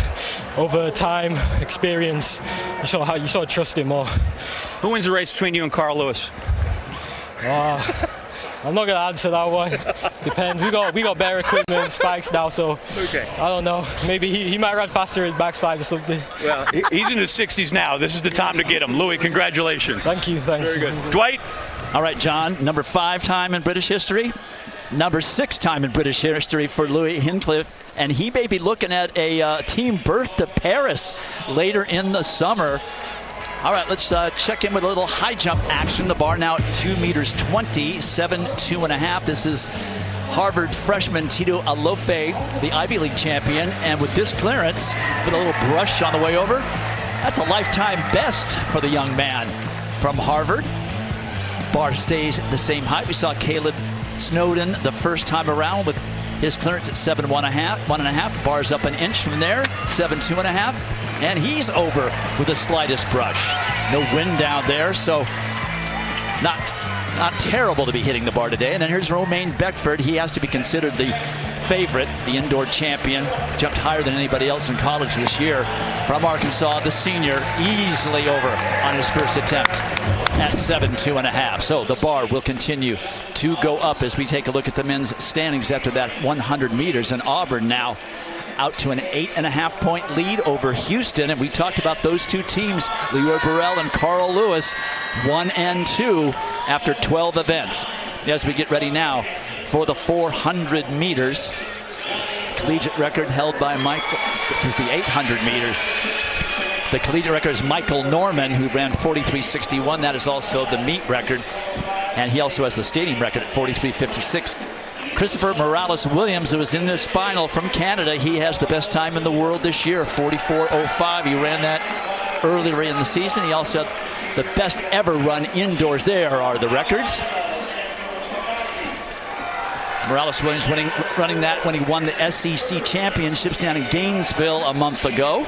Speaker 6: over time, experience, you sort of trust it more.
Speaker 1: Who wins the race between you and Carl Lewis?
Speaker 6: I'm not gonna answer that one. Depends. We got better equipment, spikes now, so
Speaker 1: okay.
Speaker 6: I don't know. Maybe he might run faster in backspikes or something.
Speaker 1: Well, he's in his 60s now. This is the time to get him. Louis, congratulations.
Speaker 6: Thank you. Thanks.
Speaker 1: Very good. Dwight.
Speaker 2: All right, John, number 5 time in British history, number 6 time in British history for Louis Hinchcliffe, and he may be looking at a team berth to Paris later in the summer. All right, let's check in with a little high jump action. The bar now at 2 meters 20, 7.2.5. This is Harvard freshman Tito Alofe, the Ivy League champion, and with this clearance, with a little brush on the way over, that's a lifetime best for the young man from Harvard. Bar stays the same height. We saw Caleb Snowden the first time around with his clearance at 7.1.5. Bar's up an inch from there, 7.2.5. And he's over with the slightest brush. No wind down there, so not terrible to be hitting the bar today. And then here's Romaine Beckford. He has to be considered the favorite, the indoor champion, jumped higher than anybody else in college this year. From Arkansas, the senior, easily over on his first attempt at 7.2.5. So the bar will continue to go up as we take a look at the men's standings after that 100 meters. And Auburn now out to an 8.5-point lead over Houston. And we talked about those two teams, Leroy Burrell and Carl Lewis, 1 and 2 after 12 events. As we get ready now for the 400 meters. Collegiate record held by Michael. This is the 800 meter. The collegiate record is Michael Norman, who ran 43.61. That is also the meet record. And he also has the stadium record at 43.56. Christopher Morales-Williams, who was in this final from Canada, he has the best time in the world this year, 44.05. He ran that earlier in the season. He also had the best ever run indoors. There are the records. Morales-Williams running that when he won the SEC championships down in Gainesville a month ago.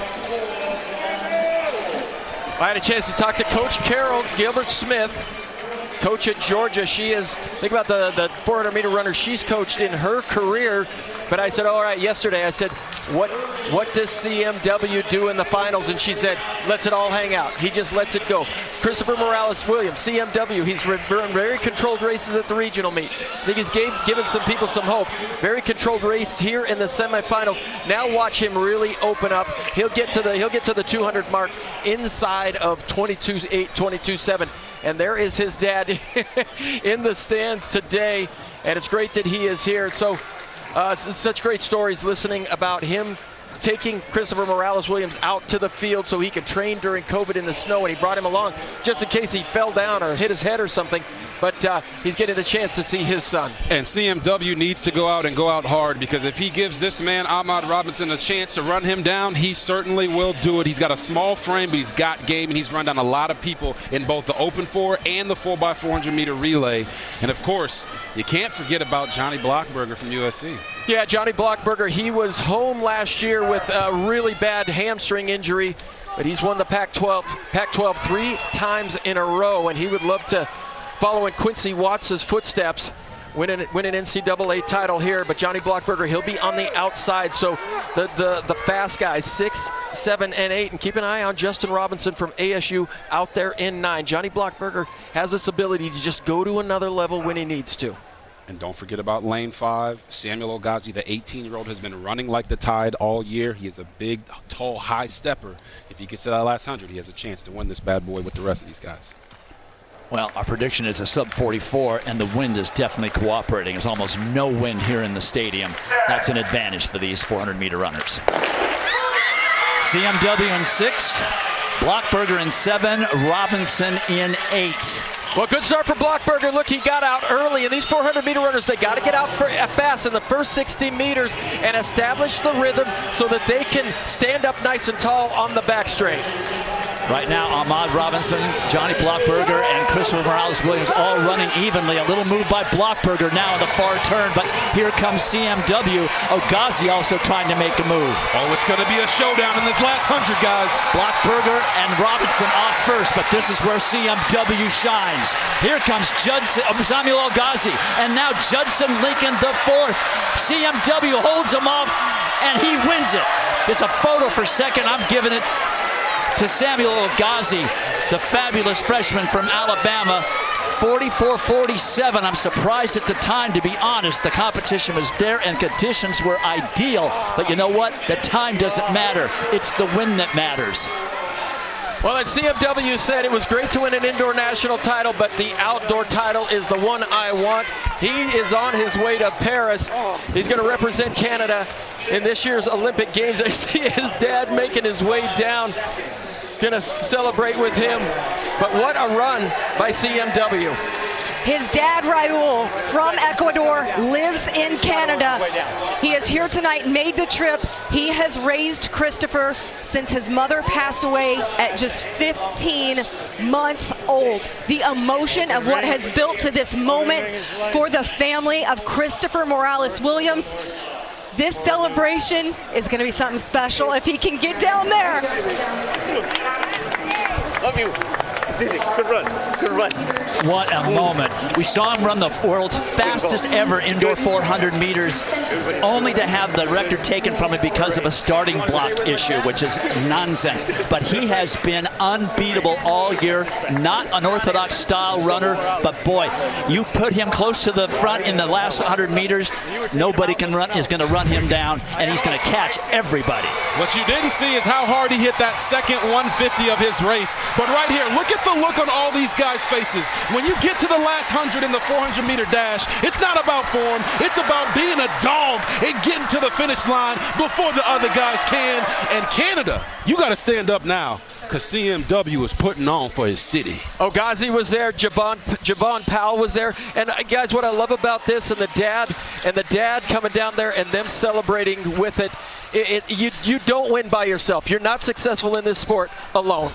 Speaker 3: I had a chance to talk to Coach Carol Gilbert-Smith, coach at Georgia. She is, think about the 400 meter runner she's coached in her career. But I said, all right, yesterday I said, what does CMW do in the finals? And she said, lets it all hang out. He just lets it go. Christopher Morales-Williams, CMW, he's run very controlled races at the regional meet. I think he's given some people some hope. Very controlled race here in the semifinals. Now watch him really open up. He'll get to the 200 mark inside of 22.8, 22.7. And there is his dad in the stands today. And it's great that he is here. So it's such great stories listening about him taking Christopher Morales-Williams out to the field so he could train during COVID in the snow, and he brought him along just in case he fell down or hit his head or something. But he's getting the chance to see his son.
Speaker 4: And CMW needs to go out hard, because if he gives this man, Ahmad Robinson, a chance to run him down, he certainly will do it. He's got a small frame, but he's got game, and he's run down a lot of people in both the open 4 and the 4x400 meter relay. And of course, you can't forget about Johnny Blockberger from USC.
Speaker 3: Yeah, Johnny Blockberger, he was home last year with a really bad hamstring injury, but he's won the Pac-12 3 times in a row, and he would love to follow in Quincy Watts' footsteps, win an NCAA title here. But Johnny Blockberger, he'll be on the outside. So the fast guys, 6, 7, and 8. And keep an eye on Justin Robinson from ASU out there in 9. Johnny Blockberger has this ability to just go to another level when he needs to.
Speaker 4: And don't forget about lane 5. Samuel Ogazi, the 18-year-old, has been running like the Tide all year. He is a big, tall, high stepper. If he gets to that last 100, he has a chance to win this bad boy with the rest of these guys.
Speaker 2: Well, our prediction is a sub 44, and the wind is definitely cooperating. There's almost no wind here in the stadium. That's an advantage for these 400-meter runners. CMW in 6, Blockberger in 7, Robinson in 8.
Speaker 3: Well, good start for Blockberger. Look, he got out early, and these 400-meter runners, they got to get out fast in the first 60 meters and establish the rhythm so that they can stand up nice and tall on the back straight.
Speaker 2: Right now, Ahmad Robinson, Johnny Blockberger, and Christopher Morales-Williams all running evenly. A little move by Blockberger now in the far turn, but here comes CMW. Ogazi also trying to make a move.
Speaker 4: Oh, it's going to be a showdown in this last 100, guys.
Speaker 2: Blockberger and Robinson off first, but this is where CMW shines. Here comes Samuel Ogazi, and now Judson Lincoln the 4th. CMW holds him off, and he wins it. It's a photo for second. I'm giving it to Samuel Ogazi, the fabulous freshman from Alabama. 44.47. I'm surprised at the time, to be honest. The competition was there and conditions were ideal. But you know what? The time doesn't matter. It's the win that matters.
Speaker 3: Well, at CMW said it was great to win an indoor national title, but the outdoor title is the one I want. He is on his way to Paris. He's going to represent Canada in this year's Olympic Games. I see his dad making his way down. Going to celebrate with him. But what a run by CMW.
Speaker 5: His dad, Raul, from Ecuador, lives in Canada. He is here tonight, made the trip. He has raised Christopher since his mother passed away at just 15 months old. The emotion of what has built to this moment for the family of Christopher Morales-Williams. This celebration is going to be something special if he can get down there.
Speaker 6: Love you.
Speaker 8: Good run. Good run.
Speaker 2: What a moment. We saw him run the world's fastest ever indoor 400 meters, only to have the record taken from him because of a starting block issue, which is nonsense. But he has been unbeatable all year. Not an orthodox style runner, but boy, you put him close to the front in the last 100 meters, nobody is going to run him down, and he's going to catch everybody.
Speaker 4: What you didn't see is how hard he hit that second 150 of his race. But right here, look at the look on all these guys' faces. When you get to the last 100 in the 400-meter dash, it's not about form. It's about being a dog and getting to the finish line before the other guys can. And Canada, you got to stand up now, because CMW is putting on for his city.
Speaker 3: Ogazi was there, Javon Powell was there, and guys, what I love about this and the dad coming down there and them celebrating with it, you don't win by yourself. You're not successful in this sport alone.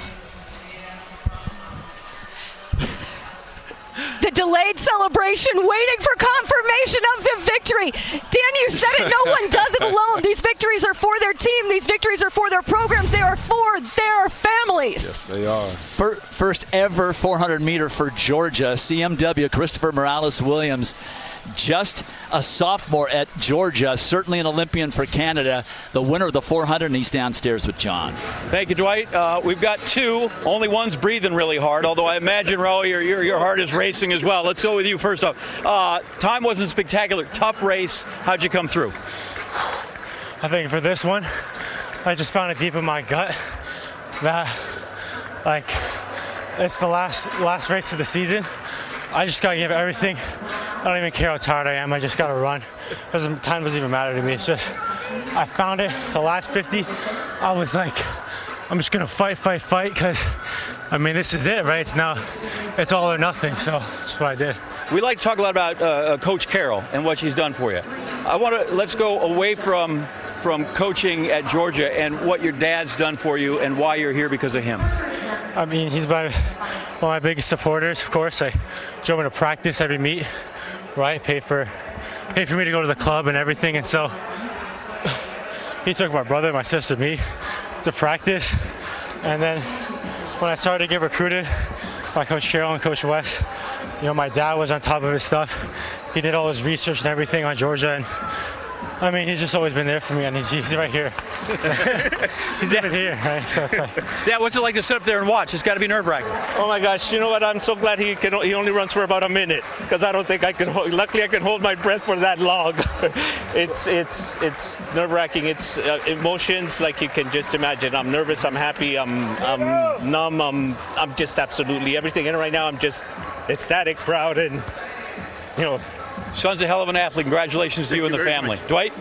Speaker 5: The delayed celebration, waiting for confirmation of the victory. Dan, you said it, no one does it alone. These victories are for their team. These victories are for their programs. They are for their families.
Speaker 4: Yes, they are.
Speaker 2: First ever 400 meter for Georgia. CMW, Christopher Morales-Williams, just a sophomore at Georgia, certainly an Olympian for Canada, the winner of the 400, and he's downstairs with John.
Speaker 1: Thank you, Dwight. We've got two. Only one's breathing really hard, although I imagine, Raul, your heart is racing as well. Let's go with you first off. Time wasn't spectacular. Tough race. How'd you come through?
Speaker 9: I think for this one, I just found it deep in my gut that, like, it's the last race of the season. I just got to give everything. I don't even care how tired I am. I just got to run. Time doesn't even matter to me. It's just, I found it. The last 50, I was like, I'm just going to fight, because, I mean, this is it, right? It's all or nothing. So that's what I did.
Speaker 1: We like to talk a lot about Coach Carroll and what she's done for you. Let's go away from coaching at Georgia and what your dad's done for you and why you're here because of him.
Speaker 9: I mean, he's one of my biggest supporters, of course. I drove him to practice every meet, right? Paid for me to go to the club and everything. And so he took my brother, my sister, me to practice. And then when I started to get recruited by Coach Carroll and Coach West, my dad was on top of his stuff. He did all his research and everything on Georgia. And I mean, he's just always been there for me, and he's right here. He's even here, right? So it's like,
Speaker 1: Dad, what's it like to sit up there and watch? It's got to be nerve-wracking.
Speaker 8: Oh my gosh! You know what? I'm so glad he only runs for about a minute, because I don't think I can. Luckily, I can hold my breath for that long. It's nerve-wracking. It's emotions like you can just imagine. I'm nervous. I'm happy. I'm numb. I'm just absolutely everything. And right now, I'm just ecstatic, proud, and
Speaker 1: Son's a hell of an athlete. Congratulations to you and the family. Dwight?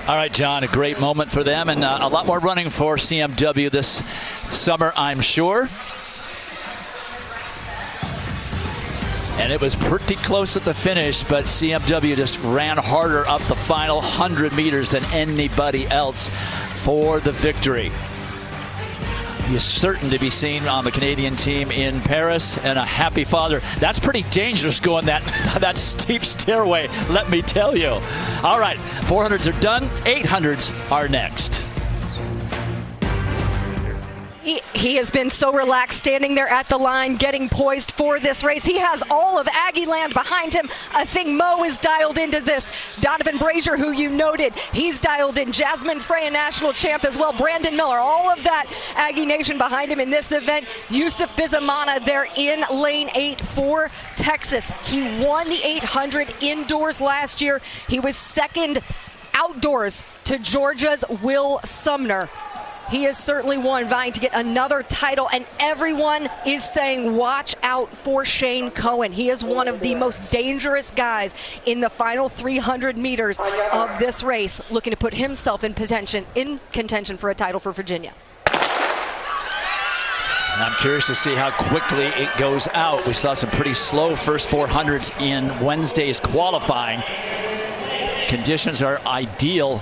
Speaker 2: All right, John, a great moment for them, and a lot more running for CMW this summer, I'm sure. And it was pretty close at the finish, but CMW just ran harder up the final 100 meters than anybody else for the victory. He's certain to be seen on the Canadian team in Paris, and a happy father. That's pretty dangerous going that steep stairway, let me tell you. All right, 400s are done. 800s are next.
Speaker 5: He has been so relaxed standing there at the line, getting poised for this race. He has all of Aggie Land behind him. I think Mo is dialed into this. Donovan Brazier, who you noted, he's dialed in. Jasmine Frey, a national champ as well. Brandon Miller, all of that Aggie Nation behind him in this event. Yusuf Bizamana there in lane 8 for Texas. He won the 800 indoors last year. He was second outdoors to Georgia's Will Sumner. He is certainly one vying to get another title, and everyone is saying watch out for Shane Cohen. He is one of the most dangerous guys in the final 300 meters of this race, looking to put himself in contention for a title for Virginia.
Speaker 2: I'm curious to see how quickly it goes out. We saw some pretty slow first 400s in Wednesday's qualifying. Conditions are ideal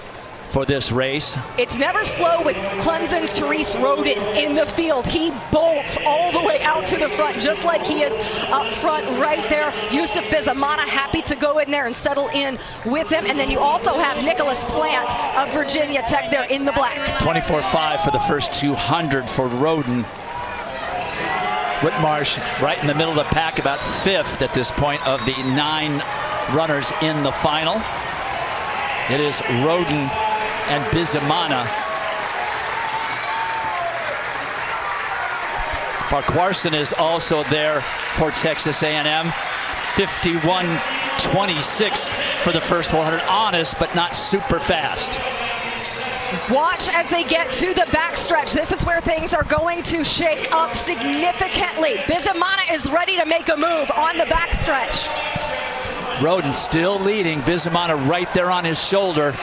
Speaker 2: for this race.
Speaker 5: It's never slow with Clemson's Therese Roden in the field. He bolts all the way out to the front, just like he is up front right there. Yusuf Bizamana happy to go in there and settle in with him. And then you also have Nicholas Plant of Virginia Tech there in the black.
Speaker 2: 24.5 for the first 200 for Roden. Whitmarsh right in the middle of the pack, about 5th at this point of the 9 runners in the final. It is Roden and Bizimana. Farquharson is also there for Texas A&M. 51:26 for the first 400. Honest, but not super fast.
Speaker 5: Watch as they get to the backstretch. This is where things are going to shake up significantly. Bizimana is ready to make a move on the backstretch.
Speaker 2: Roden still leading. Bizimana right there on his shoulder.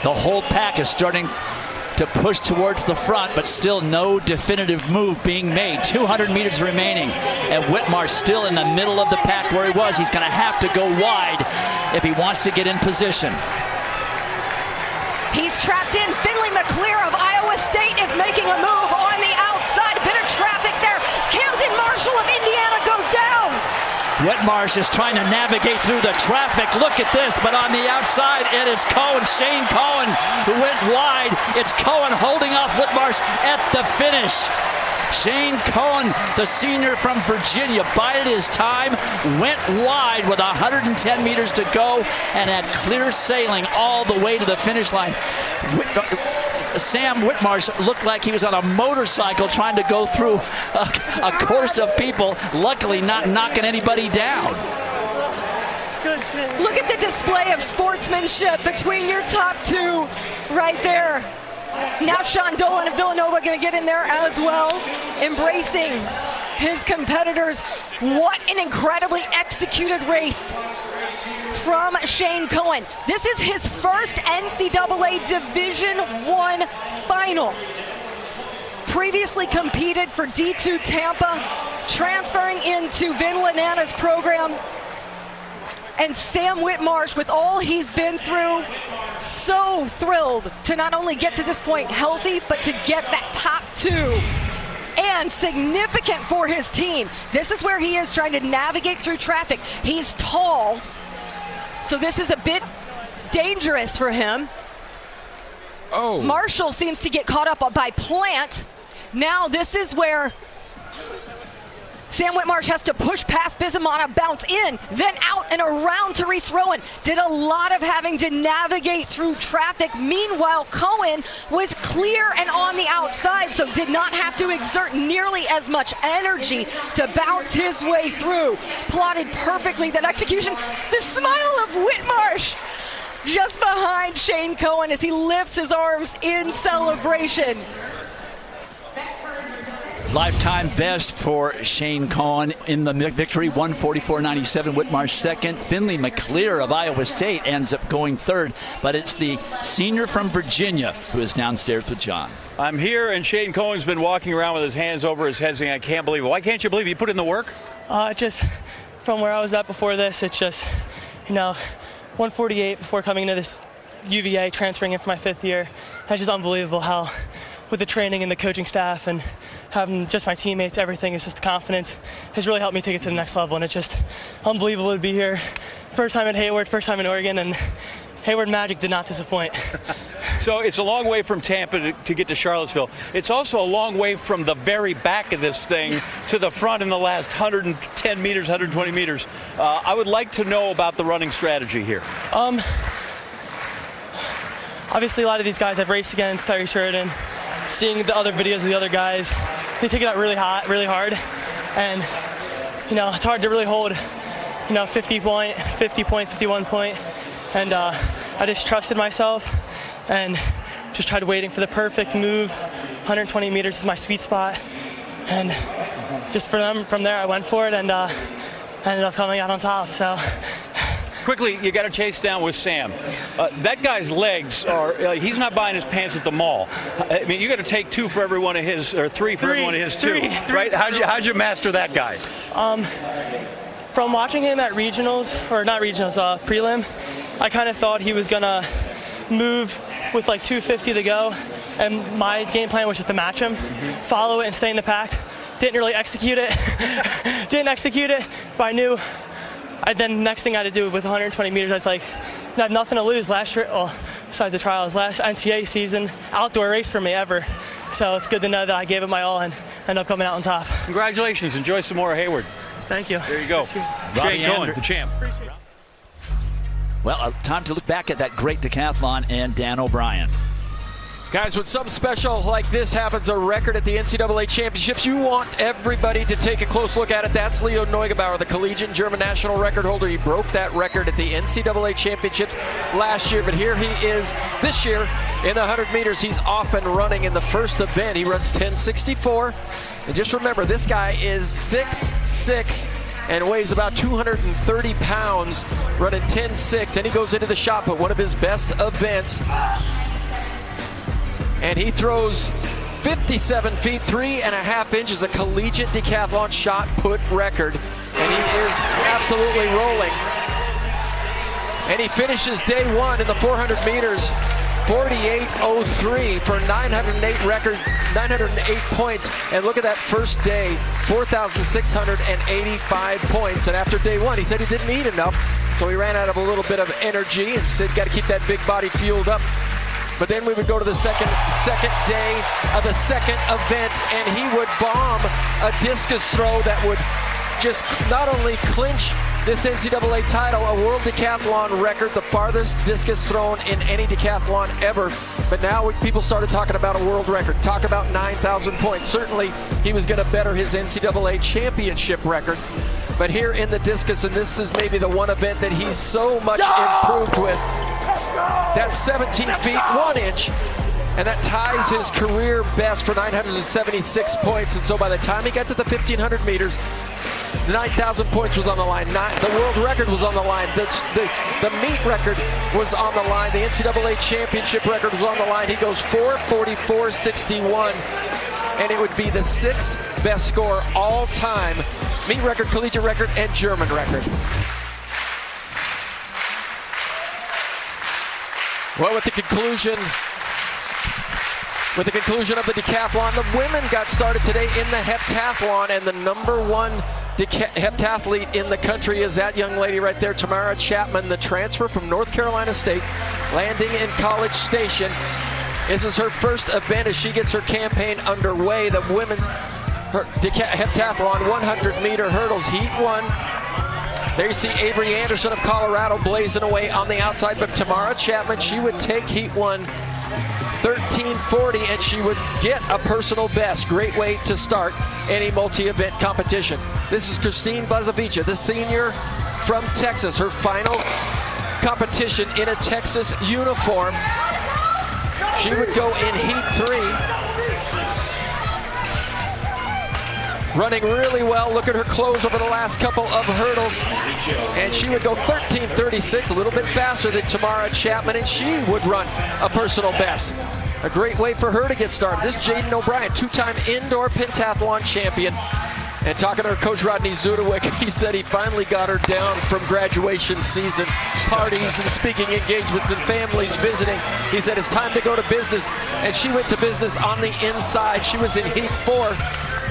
Speaker 2: The whole pack is starting to push towards the front, but still no definitive move being made. 200 meters remaining, and Whitmarsh still in the middle of the pack where he was. He's going to have to go wide if he wants to get in position.
Speaker 5: He's trapped in. Finley McClear of Iowa State is making a move on the outside. A bit of traffic there. Camden Marshall of Indiana goes down.
Speaker 2: Whitmarsh is trying to navigate through the traffic. Look at this, but on the outside it is Cohen, Shane Cohen, who went wide. It's Cohen holding off Whitmarsh at the finish. Shane Cohen, the senior from Virginia, bided his time, went wide with 110 meters to go, and had clear sailing all the way to the finish line. Sam Whitmarsh looked like he was on a motorcycle trying to go through a course of people, luckily not knocking anybody down.
Speaker 5: Look at the display of sportsmanship between your top 2 right there. Now Sean Dolan of Villanova going to get in there as well, embracing his competitors. What an incredibly executed race from Shane Cohen. This is his first NCAA Division I final. Previously competed for D2 Tampa, transferring into Vin Lanana's program. And Sam Whitmarsh, with all he's been through, so thrilled to not only get to this point healthy, but to get that top 2. And significant for his team. This is where he is trying to navigate through traffic. He's tall, so this is a bit dangerous for him.
Speaker 4: Oh.
Speaker 5: Marshall seems to get caught up by Plant. Now this is where Sam Whitmarsh has to push past Bizimana, bounce in, then out and around Therese Rowan. Did a lot of having to navigate through traffic. Meanwhile, Cohen was clear and on the outside, so did not have to exert nearly as much energy to bounce his way through. Plotted perfectly that execution. The smile of Whitmarsh just behind Shane Cohen as he lifts his arms in celebration.
Speaker 2: Lifetime best for Shane Cohen in the victory, 1:44.97. Whitmarsh second. Finley McClear of Iowa State ends up going third, but it's the senior from Virginia who is downstairs with John.
Speaker 1: I'm here, and Shane Cohen's been walking around with his hands over his head saying, I can't believe it. Why can't you believe it? You put in the work?
Speaker 6: Just from where I was at before this, it's just, 148 before coming into this UVA, transferring in for my 5th year. It's just unbelievable how, with the training and the coaching staff and having just my teammates, everything is just the confidence has really helped me take it to the next level. And it's just unbelievable to be here. First time in Hayward, first time in Oregon, and Hayward Magic did not disappoint.
Speaker 1: So it's a long way from Tampa to get to Charlottesville. It's also a long way from the very back of this thing to the front in the last 110 meters, 120 meters. I would like to know about the running strategy here.
Speaker 6: Obviously, a lot of these guys I've raced against, Tyree Sheridan, seeing the other videos of the other guys, they take it out really hard. And, it's hard to really hold, 50 point, 51 point. And I just trusted myself and just tried waiting for the perfect move. 120 meters is my sweet spot. And just from there, I went for it and I ended up coming out on top. So.
Speaker 1: Quickly, you got to chase down with Sam. That guy's legs are, he's not buying his pants at the mall. I mean, you got to take 2 for every one of his, or 3 for every one of his 2, right? How'd you master that guy?
Speaker 6: From watching him at regionals, or not regionals, prelim, I kind of thought he was going to move with like 2:50 to go, and my game plan was just to match him, follow it, and stay in the pack. Didn't really execute it. But I knew. Then next thing I had to do with 120 meters, I was like, I have nothing to lose. Last year, besides the trials, last NCAA season, outdoor race for me ever. So it's good to know that I gave it my all, and
Speaker 10: end up coming out on top.
Speaker 1: Congratulations. Enjoy some more Hayward.
Speaker 10: Thank you.
Speaker 1: There you go. Shane Cohen, the champ.
Speaker 2: Well, time to look back at that great decathlon and Dan O'Brien.
Speaker 3: Guys, when something special like this happens, a record at the NCAA championships, you want everybody to take a close look at it. That's Leo Neugebauer, the collegiate German national record holder. He broke that record at the NCAA championships last year, but here he is this year in the 100 meters. He's off and running in the first event. He runs 10:64. And just remember, this guy is 6'6", and weighs about 230 pounds, running 10:6, and he goes into the shot put, one of his best events. And he throws 57 feet, 3.5 inches, a collegiate decathlon shot put record. And he is absolutely rolling. And he finishes day one in the 400 meters, 48.03 for 908 points. And look at that first day, 4,685 points. And after day one, he said he didn't eat enough, so he ran out of a little bit of energy and said, got to keep that big body fueled up. But then we would go to the second day of the second event, and he would bomb a discus throw that would just not only clinch this NCAA title, a world decathlon record, the farthest discus thrown in any decathlon ever. But now people started talking about a world record, talk about 9,000 points. Certainly he was going to better his NCAA championship record. But here in the discus, and this is maybe the one event that he's so much improved with, that's 17 feet 1 inch, and that ties his career best for 976 points. And so by the time he got to the 1,500 meters, 9,000 points was on the line. The world record was on the line. The meet record was on the line. The NCAA championship record was on the line. He goes 4:44.61, and it would be the 6th best score all time. Meet record, collegiate record, and German record. Well, with the conclusion of the decathlon, the women got started today in the heptathlon, and the number one heptathlete in the country is that young lady right there, Tamara Chapman, the transfer from North Carolina State, landing in College Station. This is her first event as she gets her campaign underway. The women's heptathlon 100-meter hurdles, heat 1. There you see Avery Anderson of Colorado blazing away on the outside, but Tamara Chapman, she would take heat 1, 13:40, and she would get a personal best. Great way to start any multi-event competition. This is Christine Bazavica, the senior from Texas, her final competition in a Texas uniform. She would go in heat 3. Running really well. Look at her close over the last couple of hurdles. And she would go 13:36, a little bit faster than Tamara Chapman, and she would run a personal best. A great way for her to get started. This Jaden O'Brien, two-time indoor pentathlon champion. And talking to her coach, Rodney Zudowick, he said he finally got her down from graduation season, parties and speaking engagements and families visiting. He said it's time to go to business. And she went to business on the inside. She was in heat 4.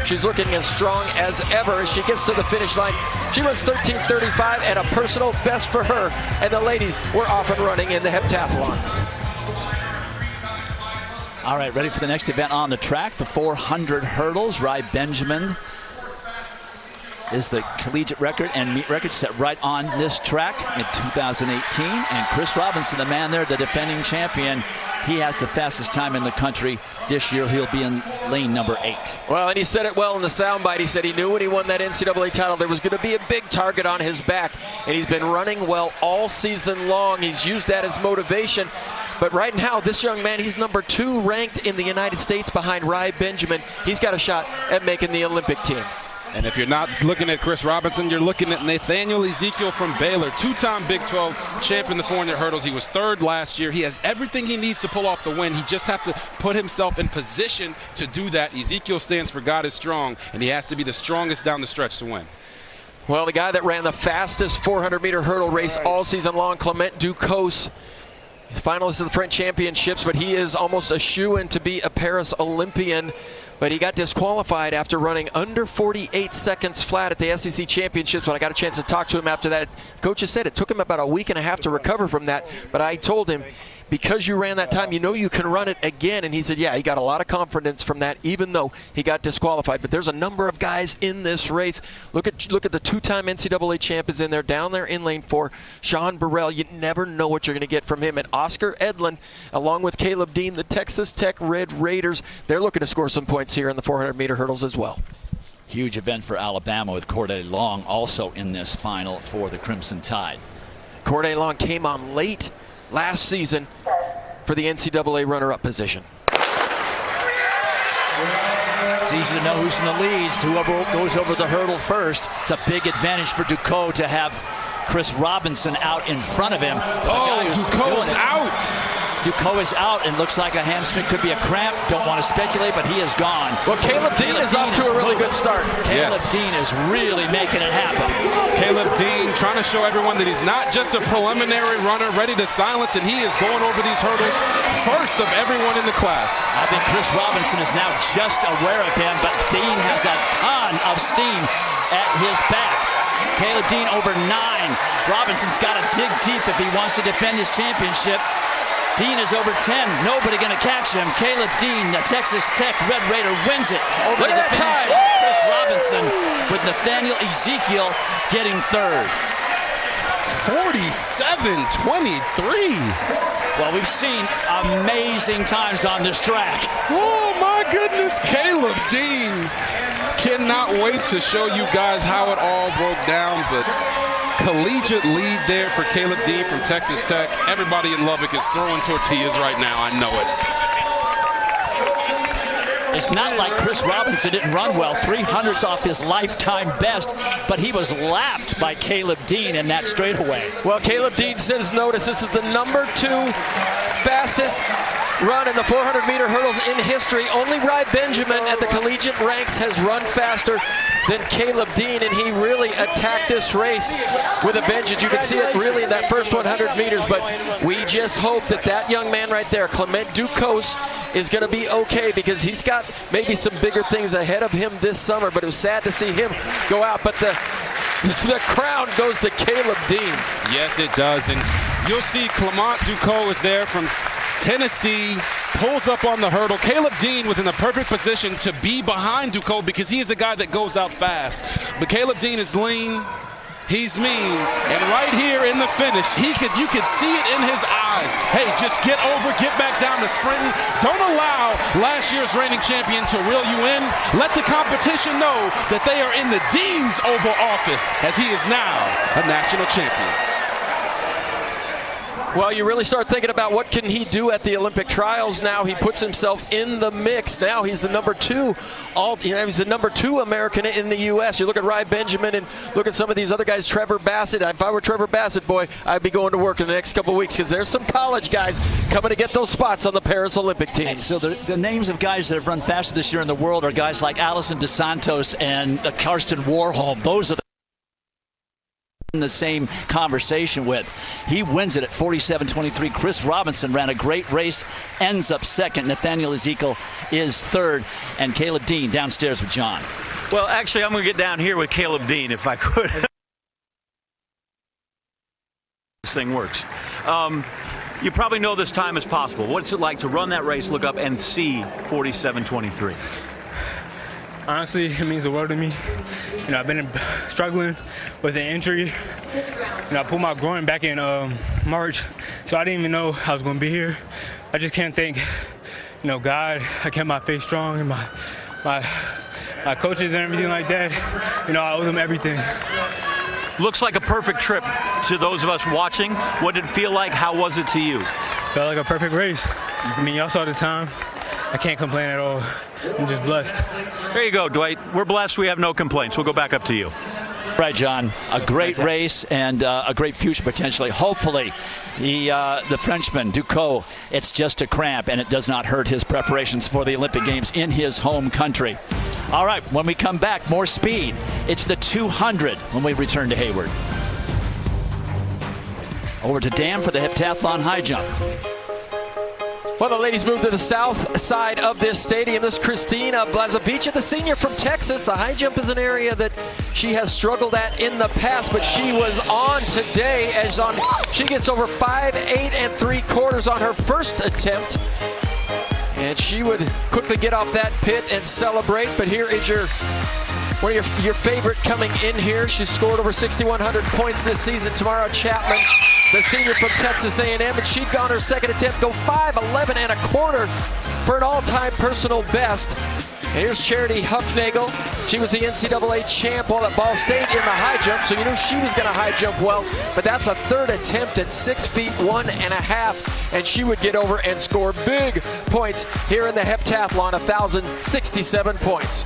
Speaker 3: She's looking as strong as ever as she gets to the finish line. She runs 13:35 and a personal best for her. And the ladies were off and running in the heptathlon.
Speaker 2: All right, ready for the next event on the track, the 400 hurdles. Rai Benjamin is the collegiate record and meet record set right on this track in 2018. And Chris Robinson, the man there, the defending champion, he has the fastest time in the country. This year he'll be in lane number 8.
Speaker 3: Well, and he said it well in the soundbite. He said he knew when he won that NCAA title there was going to be a big target on his back, and he's been running well all season long. He's used that as motivation. But right now, this young man, he's number 2 ranked in the United States behind Rai Benjamin. He's got a shot at making the Olympic team.
Speaker 4: And if you're not looking at Chris Robinson, you're looking at Nathaniel Ezekiel from Baylor, two-time Big 12 champion in the 400 hurdles. He was 3rd last year. He has everything he needs to pull off the win. He just has to put himself in position to do that. Ezekiel stands for God is strong, and he has to be the strongest down the stretch to win.
Speaker 3: Well, the guy that ran the fastest 400-meter hurdle race all season long, Clement Ducos, finalist of the French Championships, but he is almost a shoo-in to be a Paris Olympian. But he got disqualified after running under 48 seconds flat at the SEC Championships. When I got a chance to talk to him after that, coach has said it took him about a week and a half to recover from that. But I told him, because you ran that time, you know you can run it again. And he said, yeah, he got a lot of confidence from that, even though he got disqualified. But there's a number of guys in this race. Look at the two-time NCAA champions in there, down there in lane 4. Sean Burrell, you never know what you're going to get from him. And Oscar Edlin, along with Caleb Dean, the Texas Tech Red Raiders, they're looking to score some points here in the 400-meter hurdles as well.
Speaker 2: Huge event for Alabama with Corday Long also in this final for the Crimson Tide.
Speaker 3: Corday Long came on late last season for the NCAA runner-up position.
Speaker 2: It's easy to know who's in the leads. Whoever goes over the hurdle first. It's a big advantage for Ducot to have Chris Robinson out in front of him.
Speaker 4: Ducot's out.
Speaker 2: Ducot is out and looks like a hamstring, could be a cramp. Don't want to speculate, but he is gone.
Speaker 3: Well, Caleb Dean is off to a really good start.
Speaker 2: Caleb Dean is really making it happen.
Speaker 4: Caleb Dean trying to show everyone that he's not just a preliminary runner ready to silence, and he is going over these hurdles first of everyone in the class.
Speaker 2: I think Chris Robinson is now just aware of him, but Dean has a ton of steam at his back. Caleb Dean over 9. Robinson's got to dig deep if he wants to defend his championship. Dean is over 10. Nobody going to catch him. Caleb Dean, the Texas Tech Red Raider, wins it over the finish. Chris Robinson with Nathaniel Ezekiel getting third.
Speaker 4: 47-23.
Speaker 2: Well, we've seen amazing times on this track.
Speaker 4: Oh, my goodness. Caleb Dean. Cannot wait to show you guys how it all broke down, but collegiate lead there for Caleb Dean from Texas Tech. Everybody in Lubbock is throwing tortillas right now. I know it.
Speaker 2: It's not like Chris Robinson didn't run well. 300's off his lifetime best, but he was lapped by Caleb Dean in that straightaway.
Speaker 3: Well, Caleb Dean says notice this is the number 2 fastest run in the 400-meter hurdles in history. Only Ry Benjamin at the collegiate ranks has run faster than Caleb Dean, and he really attacked this race with a vengeance. You can see it really in that first 100 meters, but we just hope that that young man right there, Clement Ducos, is going to be okay, because he's got maybe some bigger things ahead of him this summer, but it was sad to see him go out. But the crown goes to Caleb Dean.
Speaker 4: Yes, it does, and you'll see Clement Ducos is there from Tennessee, pulls up on the hurdle. Caleb Dean was in the perfect position to be behind Ducot because he is a guy that goes out fast. But Caleb Dean is lean, he's mean, and right here in the finish, you could see it in his eyes. Hey, just get over, get back down to sprinting. Don't allow last year's reigning champion to reel you in. Let the competition know that they are in the Dean's Oval Office, as he is now a national champion.
Speaker 3: Well, you really start thinking about what can he do at the Olympic trials now. He puts himself in the mix. Now he's the number 2. He's the number 2 American in the U.S. You look at Ry Benjamin and look at some of these other guys. Trevor Bassett. If I were Trevor Bassett, boy, I'd be going to work in the next couple of weeks, because there's some college guys coming to get those spots on the Paris Olympic team.
Speaker 2: And so the names of guys that have run faster this year in the world are guys like Allison DeSantos and Karsten Warholm. Those are the in the same conversation with. He wins it at 47-23. Chris Robinson ran a great race, ends up second. Nathaniel Ezekiel is third, and Caleb Dean downstairs with John.
Speaker 1: Well, actually, I'm going to get down here with Caleb Dean if I could. This thing works. You probably know this time is possible. What's it like to run that race, look up, and see 47-23?
Speaker 9: Honestly, it means the world to me. You know, I've been struggling with an injury. You know, I pulled my groin back in March, so I didn't even know I was going to be here. I just can't thank, God. I kept my faith strong, and my coaches and everything like that. You know, I owe them everything.
Speaker 1: Looks like a perfect trip to those of us watching. What did it feel like? How was it to you?
Speaker 9: Felt like a perfect race. I mean, y'all saw the time. I can't complain at all. I'm just blessed.
Speaker 1: There you go, Dwight. We're blessed. We have no complaints. We'll go back up to you.
Speaker 2: Right, John. A great race and a great future potentially. Hopefully, the Frenchman, Ducot, it's just a cramp, and it does not hurt his preparations for the Olympic Games in his home country. All right, when we come back, more speed. It's the 200 when we return to Hayward. Over to Dan for the heptathlon high jump.
Speaker 3: Well, the ladies move to the south side of this stadium. This is Christina Blazovic, the senior from Texas. The high jump is an area that she has struggled at in the past, but she was on today as she gets over 5'8 3/4 on her first attempt. And she would quickly get off that pit and celebrate. But here is one of your favorite coming in here. She's scored over 6,100 points this season. Tamara Chapman, the senior from Texas A&M, and she'd gone her second attempt, go 5'11 1/4 for an all-time personal best. And here's Charity Huffnagel. She was the NCAA champ while at Ball State in the high jump, so you knew she was going to high jump well. But that's a third attempt at 6'1 1/2, and she would get over and score big points here in the heptathlon, 1,067 points.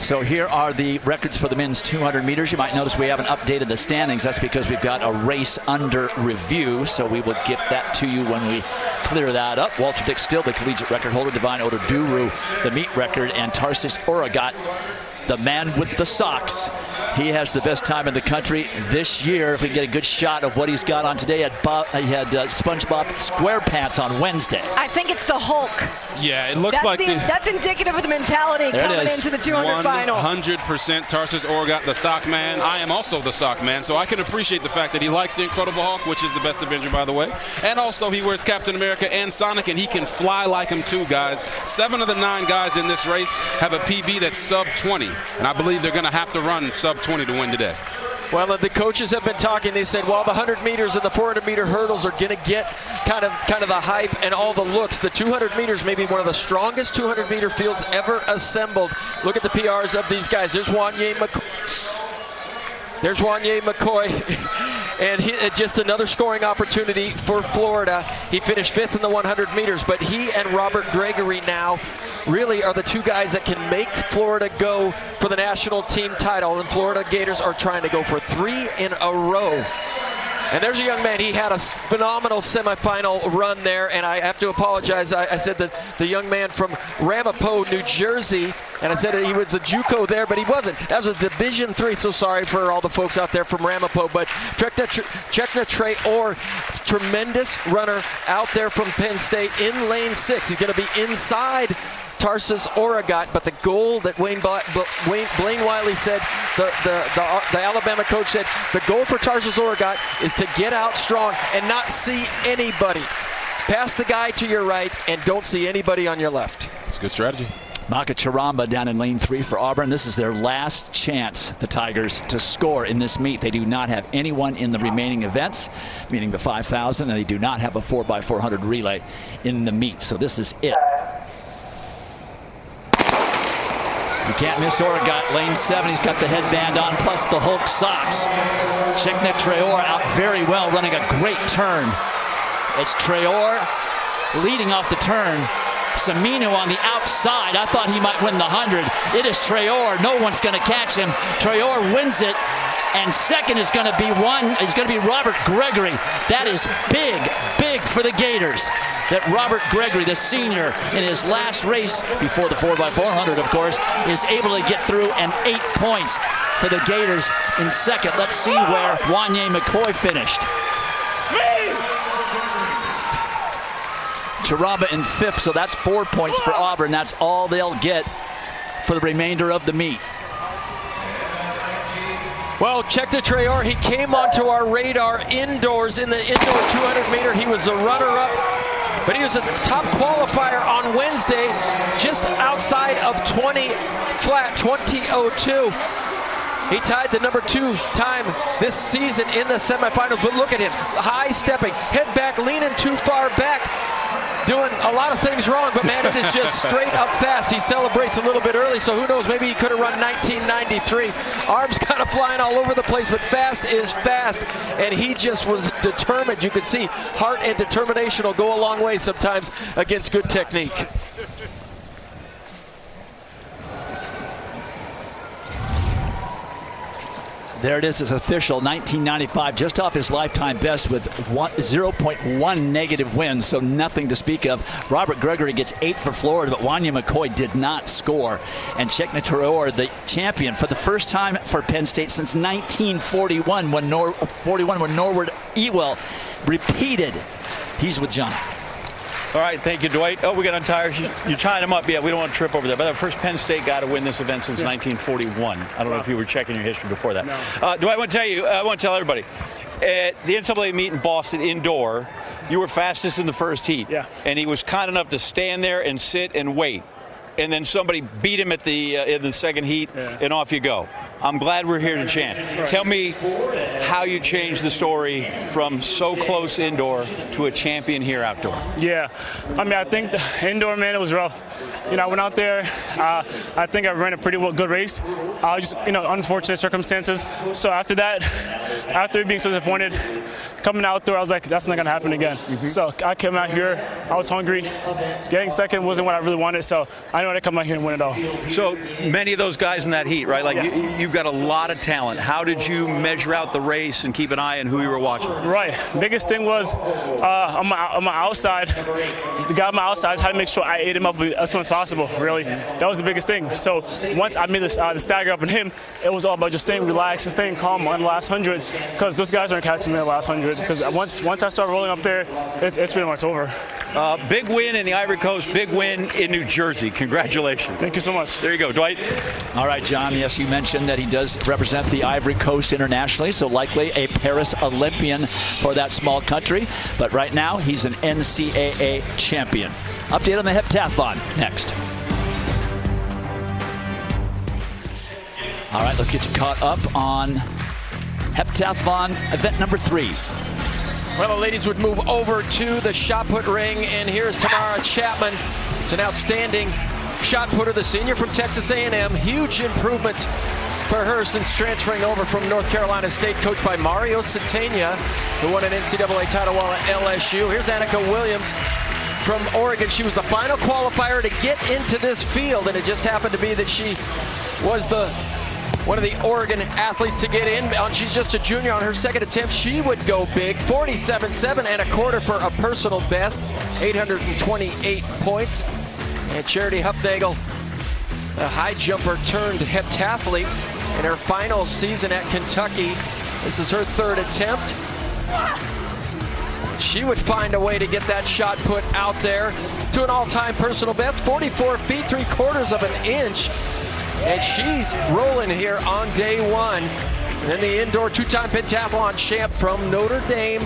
Speaker 2: So here are the records for the men's 200 meters. You might notice we haven't updated the standings. That's because we've got a race under review, so we will get that to you when we clear that up. Walter Dick still the collegiate record holder, Divine Ododuru the meet record, and Tarsis Oragat, the man with the socks. He has the best time in the country this year. If we get a good shot of what he's got on today, he had SpongeBob SquarePants on Wednesday.
Speaker 5: I think it's the Hulk.
Speaker 4: Yeah, it looks
Speaker 5: that's indicative of the mentality coming into the 200 final.
Speaker 4: 100% Tarsis Oragat, the sock man. I am also the sock man, so I can appreciate the fact that he likes the Incredible Hulk, which is the best Avenger, by the way. And also he wears Captain America and Sonic, and he can fly like him too, guys. 7 of the 9 guys in this race have a PB that's sub 20, and I believe they're going to have to run sub 20 to win today.
Speaker 3: Well, the coaches have been talking. They said while the 100 meters and the 400 meter hurdles are going to get kind of the hype and all the looks, the 200 meters may be one of the strongest 200 meter fields ever assembled. Look at the PRs of these guys. There's Wanye McCoy. And just another scoring opportunity for Florida. He finished 5th in the 100 meters, but he and Robert Gregory now really are the 2 guys that can make Florida go for the national team title. And Florida Gators are trying to go for 3 in a row. And there's a young man. He had a phenomenal semifinal run there, and I have to apologize. I said that the young man from Ramapo, New Jersey, and I said that he was a JUCO there, but he wasn't. That was a Division III, so sorry for all the folks out there from Ramapo. But Chekna Traore, tremendous runner out there from Penn State in lane 6. He's going to be inside Tarsis Oragat, but the goal that Blaine Wiley said, the Alabama coach said, the goal for Tarsis Oragat is to get out strong and not see anybody. Pass the guy to your right and don't see anybody on your left.
Speaker 4: It's a good strategy.
Speaker 2: Maka Charamba down in lane 3 for Auburn. This is their last chance, the Tigers, to score in this meet. They do not have anyone in the remaining events, meaning the 5,000, and they do not have a 4x400 relay in the meet. So this is it. You can't miss Oragat, lane 7. He's got the headband on, plus the Hulk socks. Chekna Traore out very well, running a great turn. It's Traore leading off the turn. Saminu on the outside. I thought he might win the 100. It is Traore. No one's going to catch him. Traore wins it. And second is going to be Robert Gregory. That is big, big for the Gators. That Robert Gregory, the senior, in his last race, before the 4x400, of course, is able to get through, and 8 points for the Gators in second. Let's see where Wanye McCoy finished. Charamba in 5th, so that's 4 points for Auburn. That's all they'll get for the remainder of the meet.
Speaker 3: Well, Chekna Traore, he came onto our radar indoors in the indoor 200 meter. He was the runner-up, but he was a top qualifier on Wednesday, just outside of 20 flat, 20:02. He tied the number 2 time this season in the semifinals, but look at him, high stepping, head back, leaning too far back, doing a lot of things wrong, but man, it is just straight up fast. He celebrates a little bit early, so who knows, maybe he could have run 1993. Arms kind of flying all over the place, but fast is fast, and he just was determined. You could see heart and determination will go a long way sometimes against good technique.
Speaker 2: There it is. It's official. 1995, just off his lifetime best with 0.1 negative wins, so nothing to speak of. Robert Gregory gets 8 for Florida, but Wanya McCoy did not score. And Chekna Traore, the champion for the first time for Penn State since 1941 when Norwood Ewell repeated. He's with John.
Speaker 1: All right, thank you, Dwight. Oh, we got untires. You're tying them up. Yeah, we don't want to trip over there. But the first Penn State guy to win this event since 1941. I don't know if you were checking your history before that.
Speaker 10: No.
Speaker 1: Dwight, I want to tell everybody. At the NCAA meet in Boston indoor, you were fastest in the first heat.
Speaker 10: Yeah.
Speaker 1: And he was kind enough to stand there and sit and wait. And then somebody beat him at the in the second heat, and off you go. I'm glad we're here to chant.
Speaker 10: Right.
Speaker 1: Tell me how you changed the story from so close indoor to a champion here outdoor.
Speaker 10: Yeah, I mean, I think the indoor, man, it was rough. You know, I went out there. I think I ran a pretty good race. Just, unfortunate circumstances. So after that, after being so disappointed, coming outdoor, I was like, that's not going to happen again. Mm-hmm. So I came out here. I was hungry. Getting second wasn't what I really wanted. So I know I come out here and win it all.
Speaker 1: So many of those guys in that heat, right? Like you've got a lot of talent. How did you measure out the race and keep an eye on who you were watching?
Speaker 10: Right. Biggest thing was on my outside, the guy on my outside had to make sure I ate him up as soon as possible, really. That was the biggest thing. So once I made the stagger up in him, it was all about just staying relaxed and staying calm on the last 100, because those guys aren't catching me in the last 100. Because once I start rolling up there, it's pretty much over.
Speaker 1: Big win in the Ivory Coast, big win in New Jersey. Congratulations.
Speaker 10: Thank you so much.
Speaker 1: There you go, Dwight.
Speaker 2: All right, John, yes, you mentioned that he does represent the Ivory Coast internationally, so likely a Paris Olympian for that small country. But right now, he's an NCAA champion. Update on the heptathlon next. All right, let's get you caught up on heptathlon event number 3.
Speaker 3: Well, the ladies would move over to the shot put ring, and here's Tamara Chapman, an outstanding shot putter, the senior from Texas A&M. Huge improvement for her since transferring over from North Carolina State, coached by Mario Centena, who won an NCAA title while at LSU. Here's Annika Williams from Oregon. She was the final qualifier to get into this field, and it just happened to be that she was one of the Oregon athletes to get in. She's just a junior. On her second attempt, she would go big. 47.7 and a quarter for a personal best. 828 points. And Charity Hufnagel, a high jumper turned heptathlete in her final season at Kentucky. This is her third attempt. She would find a way to get that shot put out there to an all-time personal best. 44 feet, 3/4 of an inch. And she's rolling here on day one. And then the indoor two-time pentathlon champ from Notre Dame,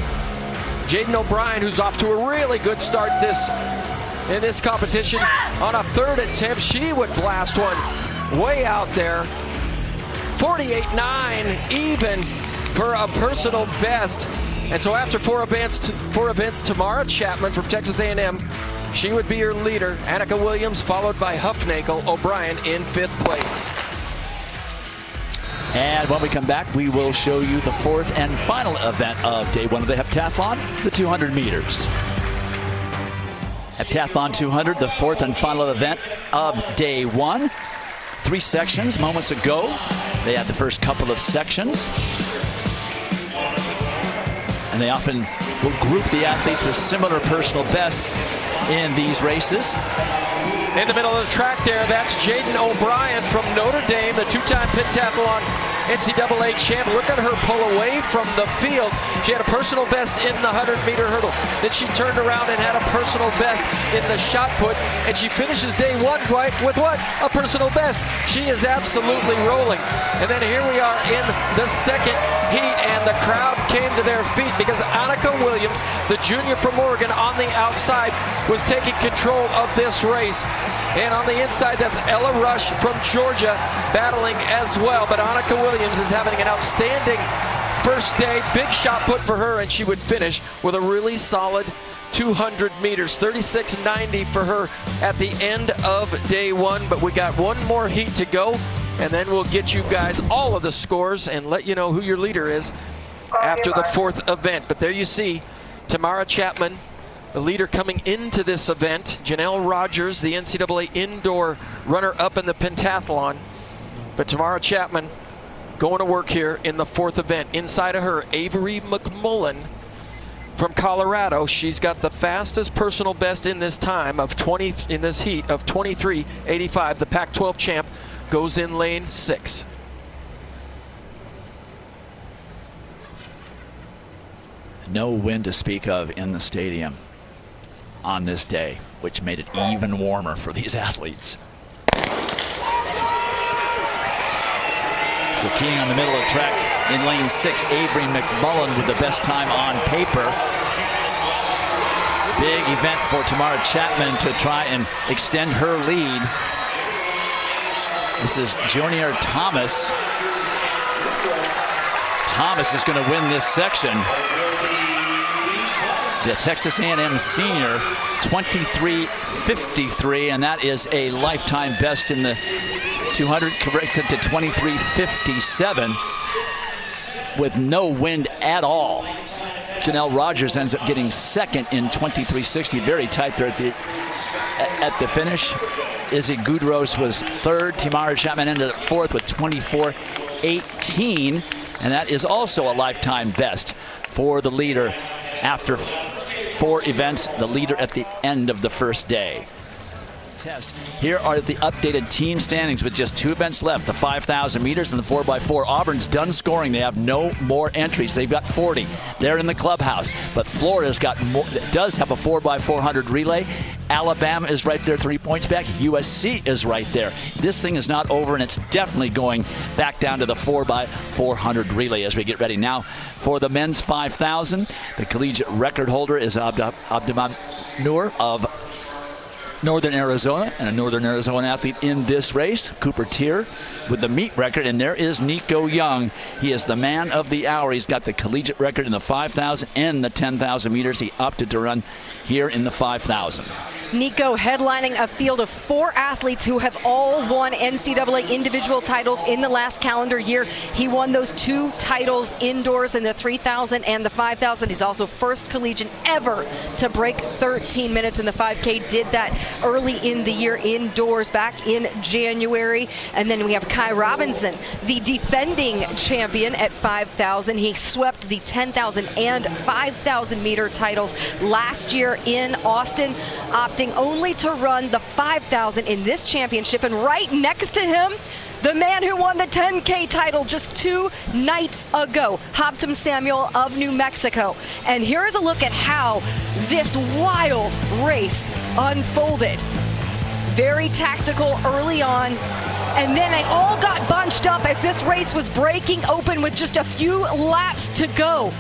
Speaker 3: Jaden O'Brien, who's off to a really good start in this competition. On a third attempt, she would blast one way out there. 48.9 even for a personal best. And so after four events, Tamara Chapman from Texas A&M, she would be your leader. Annika Williams followed by Hufnagel, O'Brien in 5th place.
Speaker 2: And when we come back, we will show you the 4th and final event of day 1 of the heptathlon, the 200 meters. Heptathlon 200, the 4th and final event of day 1. 3 sections moments ago. They had the first couple of sections. And they often will group the athletes with similar personal bests in these races.
Speaker 3: In the middle of the track there, that's Jaden O'Brien from Notre Dame, the 2-time pentathlon NCAA champ. Look at her pull away from the field. She had a personal best in the 100-meter hurdle. Then she turned around and had a personal best in the shot put. And she finishes day 1, Dwight, with what? A personal best. She is absolutely rolling. And then here we are in the second heat, and the crowd came to their feet because Annika Williams, the junior from Oregon, on the outside was taking control of this race. And on the inside, that's Ella Rush from Georgia battling as well. But Annika Williams is having an outstanding first day. Big shot put for her, and she would finish with a really solid 200 meters. 36.90 for her at the end of day 1. But we got one more heat to go, and then we'll get you guys all of the scores and let you know who your leader is after the 4th event. But there you see Tamara Chapman, the leader coming into this event. Janelle Rogers, the NCAA indoor runner-up in the pentathlon. But Tamara Chapman going to work here in the 4th event. Inside of her, Avery McMullen from Colorado. She's got the fastest personal best in this time of 20 in this heat of 23:85. The Pac-12 champ goes in lane 6.
Speaker 2: No wind to speak of in the stadium on this day, which made it even warmer for these athletes. So keying on the middle of the track in lane 6, Avery McMullen with the best time on paper. Big event for Tamara Chapman to try and extend her lead. This is Junior Thomas. Thomas is going to win this section. The Texas A&M senior, 23:53, and that is a lifetime best in the 200, corrected to 23:57 with no wind at all. Janelle Rogers ends up getting second in 23:60, very tight there at the finish. Izzy Gudros was third. Tamara Chapman ended up fourth with 24:18, and that is also a lifetime best for the leader after 4 events, the leader at the end of the first day. Test. Here are the updated team standings with just 2 events left, the 5,000 meters and the 4x4. Auburn's done scoring. They have no more entries. They've got 40. They're in the clubhouse. But Florida's got more, does have a 4x400 relay. Alabama is right there 3 points back. USC is right there. This thing is not over, and it's definitely going back down to the 4x400 relay as we get ready now for the men's 5,000. The collegiate record holder is Abdulman Noor of Northern Arizona, and a Northern Arizona athlete in this race. Cooper Tier with the meet record, and there is Nico Young. He is the man of the hour. He's got the collegiate record in the 5,000 and the 10,000 meters. He opted to run here in the 5,000.
Speaker 5: Nico headlining a field of 4 athletes who have all won NCAA individual titles in the last calendar year. He won those 2 titles indoors in the 3,000 and the 5,000. He's also first collegian ever to break 13 minutes in the 5K. Did that early in the year indoors back in January. And then we have Kai Robinson, the defending champion at 5,000. He swept the 10,000 and 5,000 meter titles last year in Austin, opting only to run the 5,000 in this championship. And right next to him, the man who won the 10K title just 2 nights ago, Hobtum Samuel of New Mexico. And here is a look at how this wild race unfolded. Very tactical early on, and then they all got bunched up as this race was breaking open with just a few laps to go.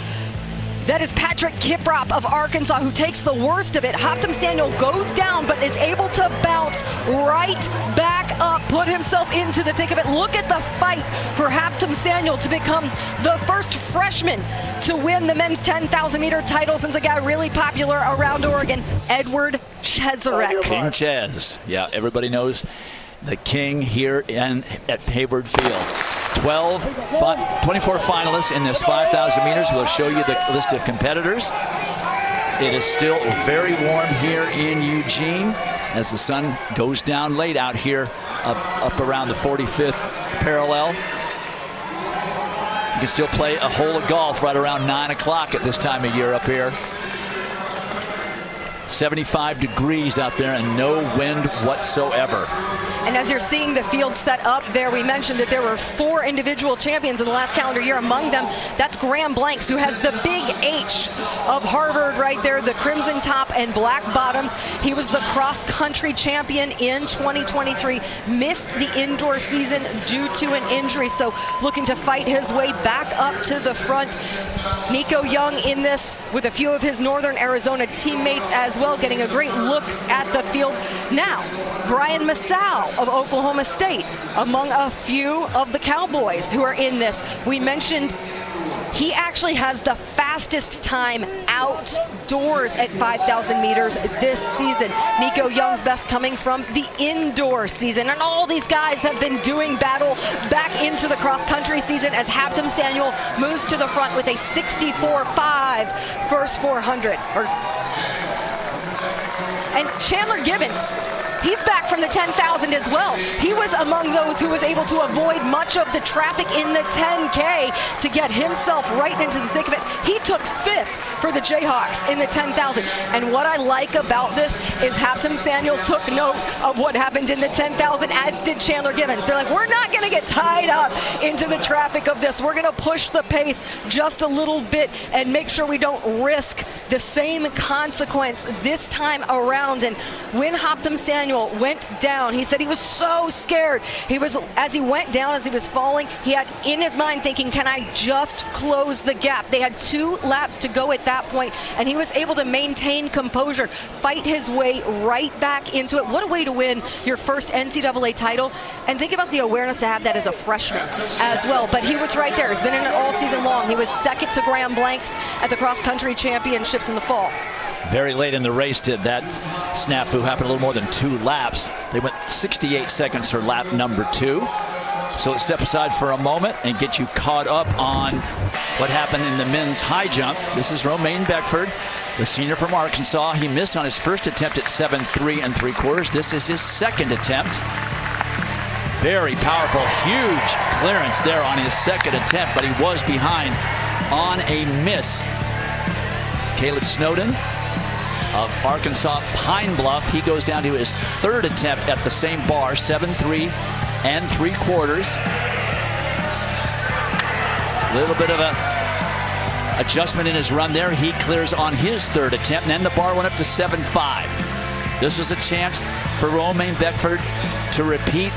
Speaker 5: That is Patrick Kiprop of Arkansas, who takes the worst of it. Hobtum Samuel goes down, but is able to bounce right back up, put himself into the thick of it. Look at the fight for Hobtum Samuel to become the first freshman to win the men's 10,000 meter titles, and a guy really popular around Oregon, Edward Cheserek.
Speaker 2: King Ches. Yeah, everybody knows the king here at Hayward Field. 24 finalists in this 5,000 meters. We'll show you the list of competitors. It is still very warm here in Eugene as the sun goes down late out here up around the 45th parallel. You can still play a hole of golf right around 9 o'clock at this time of year up here. 75 degrees out there and no wind whatsoever.
Speaker 5: And as you're seeing the field set up there, we mentioned that there were 4 individual champions in the last calendar year. Among them, that's Graham Blanks, who has the big H of Harvard right there, the crimson top and black bottoms. He was the cross-country champion in 2023, missed the indoor season due to an injury, so looking to fight his way back up to the front. Nico Young in this with a few of his Northern Arizona teammates as well, getting a great look at the field. Now, Brian Massau of Oklahoma State, among a few of the Cowboys who are in this. We mentioned he actually has the fastest time outdoors at 5,000 meters this season. Nico Young's best coming from the indoor season. And all these guys have been doing battle back into the cross-country season as Hobtum Samuel moves to the front with a 64.5 first 400. And Chandler Gibbons, He's back from the 10,000 as well. He was among those who was able to avoid much of the traffic in the 10K to get himself right into the thick of it. He took 5th for the Jayhawks in the 10,000. And what I like about this is Hampton Samuel took note of what happened in the 10,000, as did Chandler Givens. They're like, we're not going to get tied up into the traffic of this. We're going to push the pace just a little bit and make sure we don't risk the same consequence this time around. And when Hampton Samuel went down, he said he was so scared. As he went down, as he was falling, he had in his mind thinking, can I just close the gap? They had 2 laps to go at that point, and he was able to maintain composure, fight his way right back into it. What a way to win your first NCAA title. And think about the awareness to have that as a freshman as well. But he was right there. He's been in it all season long. He was second to Graham Blanks at the cross-country championships in the fall.
Speaker 2: Very late in the race did that snafu happen, a little more than 2 laps. They went 68 seconds for lap number 2. So let's step aside for a moment and get you caught up on what happened in the men's high jump. This is Romaine Beckford, the senior from Arkansas. He missed on his first attempt at 7.3 3/4. This is his second attempt. Very powerful, huge clearance there on his second attempt, but he was behind on a miss. Caleb Snowden of Arkansas Pine Bluff, he goes down to his 3rd attempt at the same bar, 7.3 3/4. A little bit of a adjustment in his run there. He clears on his 3rd attempt, and then the bar went up to 7.5. This was a chance for Romaine Beckford to repeat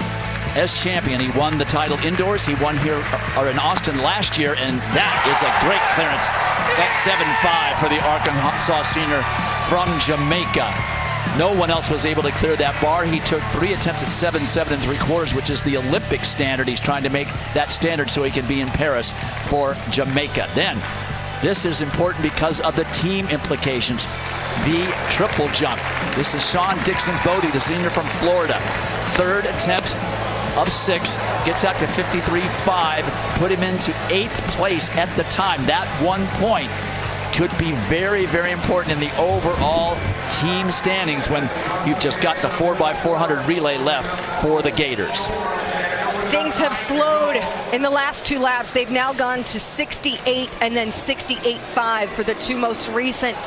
Speaker 2: as champion. He won the title indoors. He won here in Austin last year, and that is a great clearance. That's 7.5 for the Arkansas senior from Jamaica. No one else was able to clear that bar. He took 3 attempts at 7.7 3/4, which is the Olympic standard. He's trying to make that standard so he can be in Paris for Jamaica. Then, this is important because of the team implications. The triple jump. This is Sean Dixon Bodie, the senior from Florida. 3rd attempt of 6, gets out to 53.5, put him into 8th place at the time. That 1 point could be very, very important in the overall team standings when you've just got the 4x400 relay left for the Gators.
Speaker 5: Things have slowed in the last 2 laps. They've now gone to 68 and then 68.5 for the 2 most recent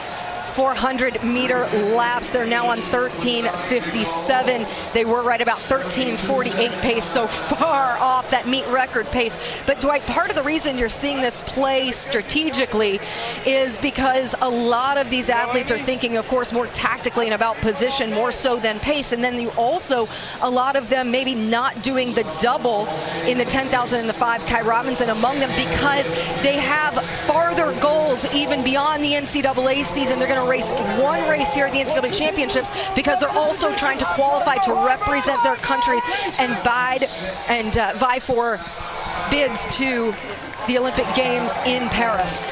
Speaker 5: 400-meter laps. They're now on 13:57. They were right about 13:48 pace, so far off that meet record pace. But Dwight, part of the reason you're seeing this play strategically is because a lot of these athletes are thinking, of course, more tactically and about position more so than pace. And then you also, a lot of them maybe not doing the double in the 10,000 and the 5, Kai Robinson among them, because they have farther goals even beyond the NCAA season. They're going to race 1 race here at the NCAA championships because they're also trying to qualify to represent their countries and vie for bids to the Olympic Games in Paris.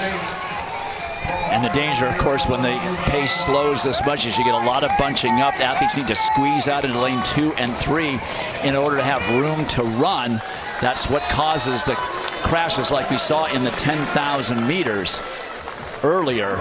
Speaker 2: And the danger, of course, when the pace slows this much is you get a lot of bunching up. Athletes need to squeeze out into lane 2 and 3 in order to have room to run. That's what causes the crashes like we saw in the 10,000 meters earlier.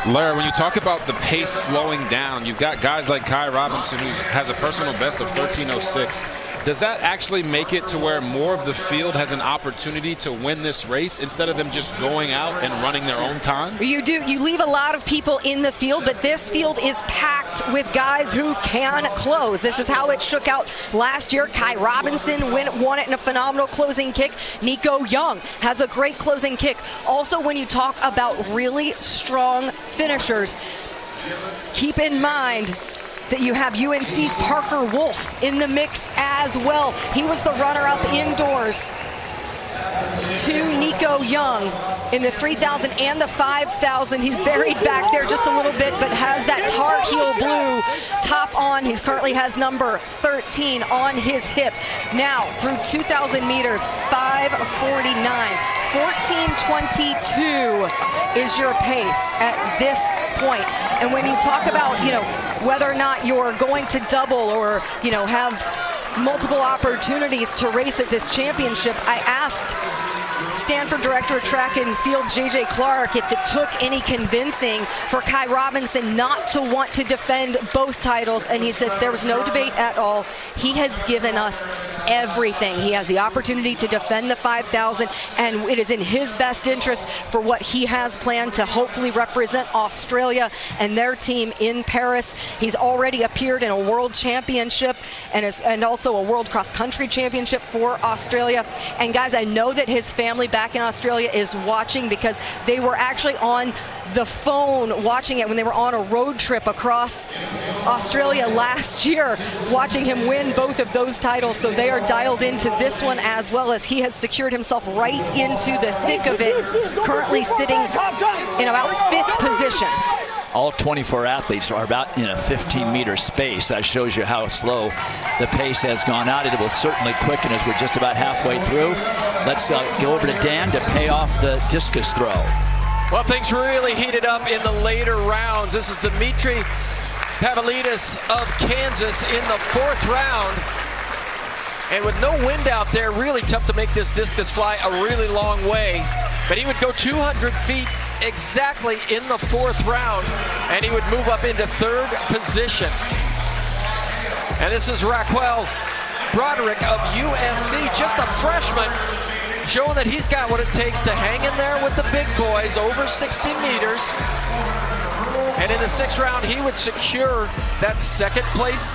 Speaker 4: Larry, when you talk about the pace slowing down, you've got guys like Kai Robinson who has a personal best of 13:06. Does that actually make it to where more of the field has an opportunity to win this race instead of them just going out and running their own time?
Speaker 5: You do. You leave a lot of people in the field, but this field is packed with guys who can close. This is how it shook out last year. Kai Robinson won it in a phenomenal closing kick. Nico Young has a great closing kick. Also, when you talk about really strong finishers, keep in mind that you have UNC's Parker Wolf in the mix as well. He was the runner-up indoors to Nico Young in the 3,000 and the 5,000. He's buried back there just a little bit, but has that Tar Heel blue top on. He currently has number 13 on his hip. Now, through 2,000 meters, 5:49. 14:22 is your pace at this point. And when you talk about, whether or not you're going to double or, have multiple opportunities to race at this championship, I asked Stanford Director of Track and Field J.J. Clark if it took any convincing for Kai Robinson not to want to defend both titles, and he said there was no debate at all. He has given us everything. He has the opportunity to defend the 5,000, and it is in his best interest for what he has planned to hopefully represent Australia and their team in Paris. He's already appeared in a world championship and also a world cross-country championship for Australia. And guys, I know that his family back in Australia is watching because they were actually on the phone watching it when they were on a road trip across Australia last year, watching him win both of those titles. So they are dialed into this one as well, as he has secured himself right into the thick of it, currently sitting in about 5th position.
Speaker 2: All 24 athletes are about in a 15-meter space. That shows you how slow the pace has gone out. It will certainly quicken as we're just about halfway through. Let's go over to Dan to pay off the discus throw.
Speaker 3: Well, things really heated up in the later rounds. This is Dimitri Pavlidis of Kansas in the 4th round. And with no wind out there, really tough to make this discus fly a really long way. But he would go 200 feet exactly in the 4th round, and he would move up into 3rd position. And this is Raquel Broderick of USC, just a freshman, showing that he's got what it takes to hang in there with the big boys over 60 meters. And in the 6th round, he would secure that 2nd place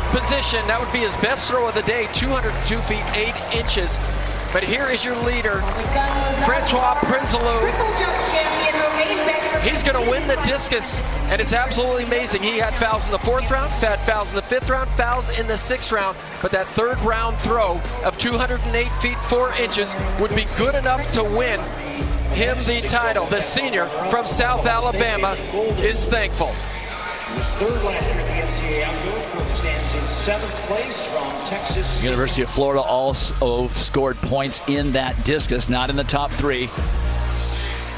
Speaker 3: position. That would be his best throw of the day, 202 feet 8 inches. But here is your leader, Francois Prinsloo. He's going to win the discus, and it's absolutely amazing. He had fouls in the 4th round, had fouls in the 5th round, fouls in the 6th round, but that 3rd round throw of 208 feet 4 inches would be good enough to win him the title. The senior from South Alabama is thankful.
Speaker 11: His 3rd last year at the NCAA Outdoors, stands in 7th place from Texas.
Speaker 2: University of Florida also scored points in that discus, not in the top 3.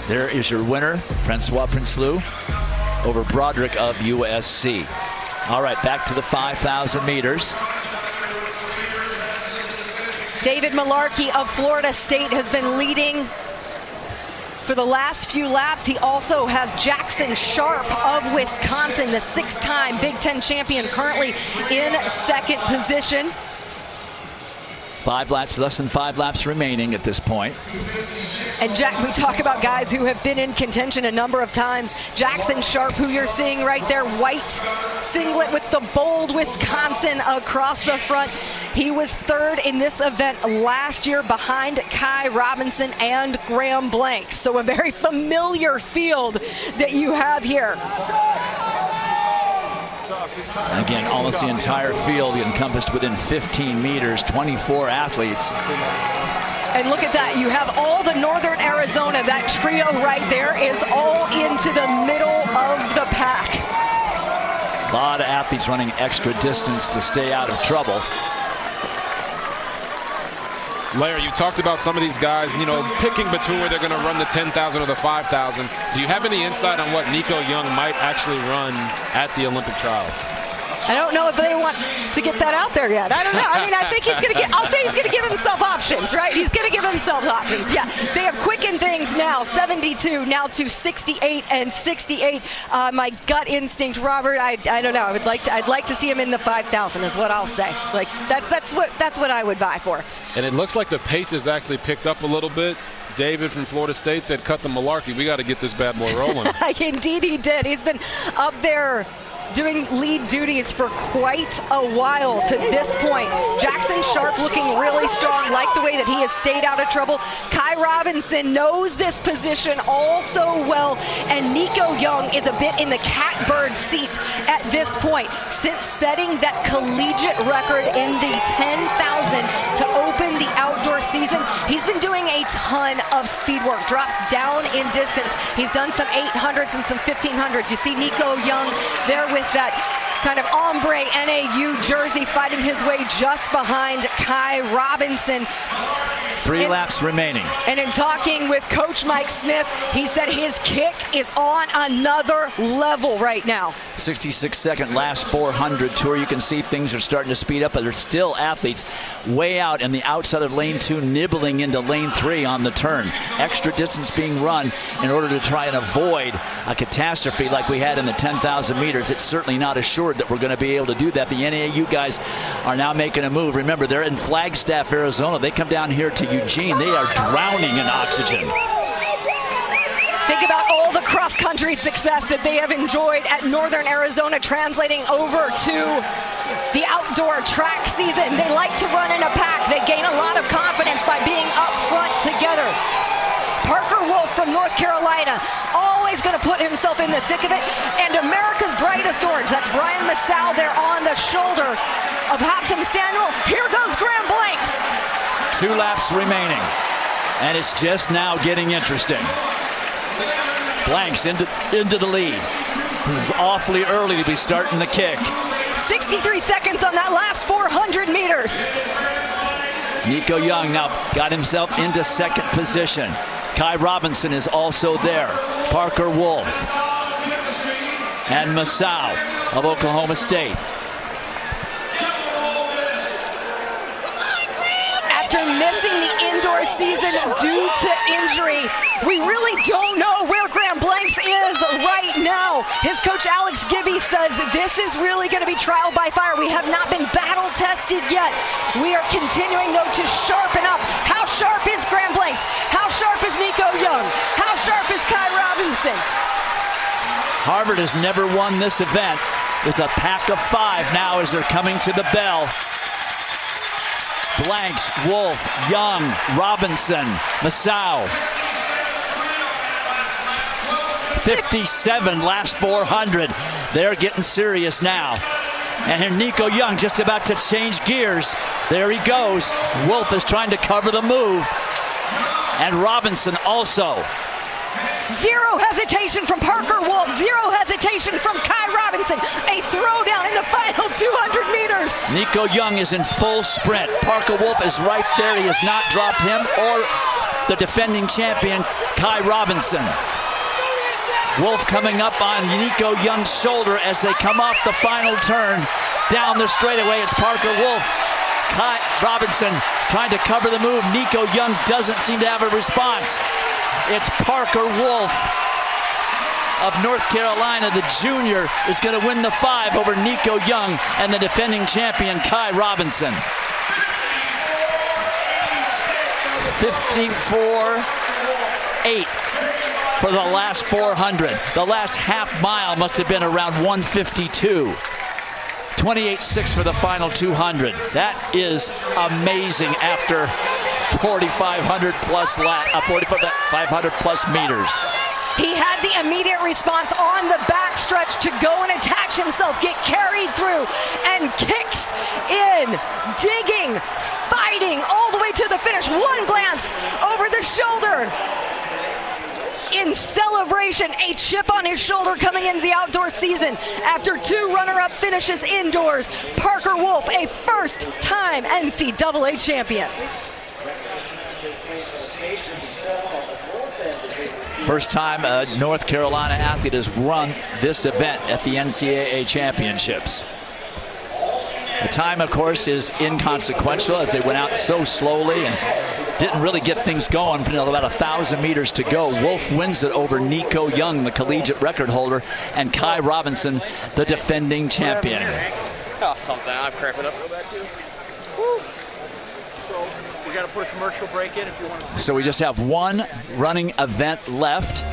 Speaker 2: There is your winner, Francois Prinsloo, over Broderick of USC. All right, back to the 5,000 meters.
Speaker 5: David Malarkey of Florida State has been leading for the last few laps. He also has Jackson Sharp of Wisconsin, the 6-time Big Ten champion, currently in 2nd position.
Speaker 2: 5 laps, less than 5 laps remaining at this point.
Speaker 5: And Jack, we talk about guys who have been in contention a number of times. Jackson Sharp, who you're seeing right there, white singlet with the bold Wisconsin across the front. He was 3rd in this event last year behind Kai Robinson and Graham Blanks. So a very familiar field that you have here.
Speaker 2: And again, almost the entire field encompassed within 15 meters, 24 athletes.
Speaker 5: And look at that, you have all the Northern Arizona. That trio right there is all into the middle of the pack.
Speaker 2: A lot of athletes running extra distance to stay out of trouble.
Speaker 4: Larry, you talked about some of these guys, picking between where they're going to run the 10,000 or the 5,000. Do you have any insight on what Nico Young might actually run at the Olympic trials?
Speaker 5: I don't know if they want to get that out there yet. I don't know. I mean, I think he's going to I'll say he's going to give himself options, right? He's going to give himself options. Yeah, they have quickened things now, 72 now to 68 and 68. My gut instinct, Robert, I don't know. I'd like to see him in the 5,000 is what I'll say. Like that's what I would vie for.
Speaker 4: And it looks like the pace has actually picked up a little bit. David from Florida State said, cut the malarkey. We got to get this bad boy rolling.
Speaker 5: Indeed he did. He's been up there doing lead duties for quite a while to this point. Jackson Sharp looking really strong, like the way that he has stayed out of trouble. Kai Robinson knows this position all so well, and Nico Young is a bit in the catbird seat at this point. Since setting that collegiate record in the 10,000 to open the outdoor season, he's been doing a ton of speed work, dropped down in distance. He's done some 800s and some 1500s. You see Nico Young there with that kind of ombre NAU jersey, fighting his way just behind Kai Robinson.
Speaker 2: 3 laps remaining.
Speaker 5: And in talking with Coach Mike Smith, he said his kick is on another level right now.
Speaker 2: 66-second last 400 tour. You can see things are starting to speed up, but there's still athletes way out in the outside of lane 2, nibbling into lane 3 on the turn. Extra distance being run in order to try and avoid a catastrophe like we had in the 10,000 meters. It's certainly not assured that we're going to be able to do that. The NAU guys are now making a move. Remember, they're in Flagstaff, Arizona. They come down here to Eugene. They are drowning in oxygen.
Speaker 5: Think about all the cross-country success that they have enjoyed at Northern Arizona, translating over to the outdoor track season. They like to run in a pack. They gain a lot of confidence by being up front together. Parker Wolf from North Carolina, always going to put himself in the thick of it. And America's brightest orange, that's Brian Massau there on the shoulder of Hoptum Samuel. Here goes Graham Blanks.
Speaker 2: 2 laps remaining, and it's just now getting interesting. Blanks into the lead. This is awfully early to be starting the kick.
Speaker 5: 63 seconds on that last 400 meters.
Speaker 2: Nico Young now got himself into second position. Kai Robinson is also there. Parker Wolf and Massau of Oklahoma State.
Speaker 5: After missing the indoor season due to injury, we really don't know where Graham Blanks is right now. His coach Alex Gibby says this is really going to be trial by fire. We have not been battle tested yet. We are continuing though to sharpen up. How sharp is Graham Blanks? How sharp is Nico Young? How sharp is Kai Robinson?
Speaker 2: Harvard has never won this event. It's a pack of 5 now as they're coming to the bell. Blanks, Wolf, Young, Robinson, Massau. 57 last 400. They're getting serious now. And here Nico Young just about to change gears. There he goes. Wolf is trying to cover the move. And Robinson also.
Speaker 5: Zero hesitation from Parker Wolf. Zero hesitation from Kai Robinson. A throwdown in the final 200 meters.
Speaker 2: Nico Young is in full sprint. Parker Wolf is right there. He has not dropped him or the defending champion, Kai Robinson. Wolf coming up on Nico Young's shoulder as they come off the final turn. Down the straightaway, it's Parker Wolf. Kai Robinson trying to cover the move. Nico Young doesn't seem to have a response. It's Parker Wolf of North Carolina, the junior, is going to win the 5 over Nico Young and the defending champion, Kai Robinson. 54-8 for the last 400. The last half mile must have been around 152. 28-6 for the final 200. That is amazing after 4,500 plus 4,500 plus meters.
Speaker 5: He had the immediate response on the backstretch to go and attach himself, get carried through, and kicks in, digging, fighting all the way to the finish. One glance over the shoulder. In celebration, a chip on his shoulder coming into the outdoor season after 2 runner-up finishes indoors. Parker Wolf, a first-time NCAA champion.
Speaker 2: First time a North Carolina athlete has run this event at the NCAA championships. The time, of course, is inconsequential as they went out so slowly and didn't really get things going until about 1,000 meters to go. Wolf wins it over Nico Young, the collegiate record holder, and Kai Robinson, the defending champion.
Speaker 3: Oh, something. I'm cramping up real bad too. Woo. So we got to put a commercial break in if you want to.
Speaker 2: So we just have 1 running event left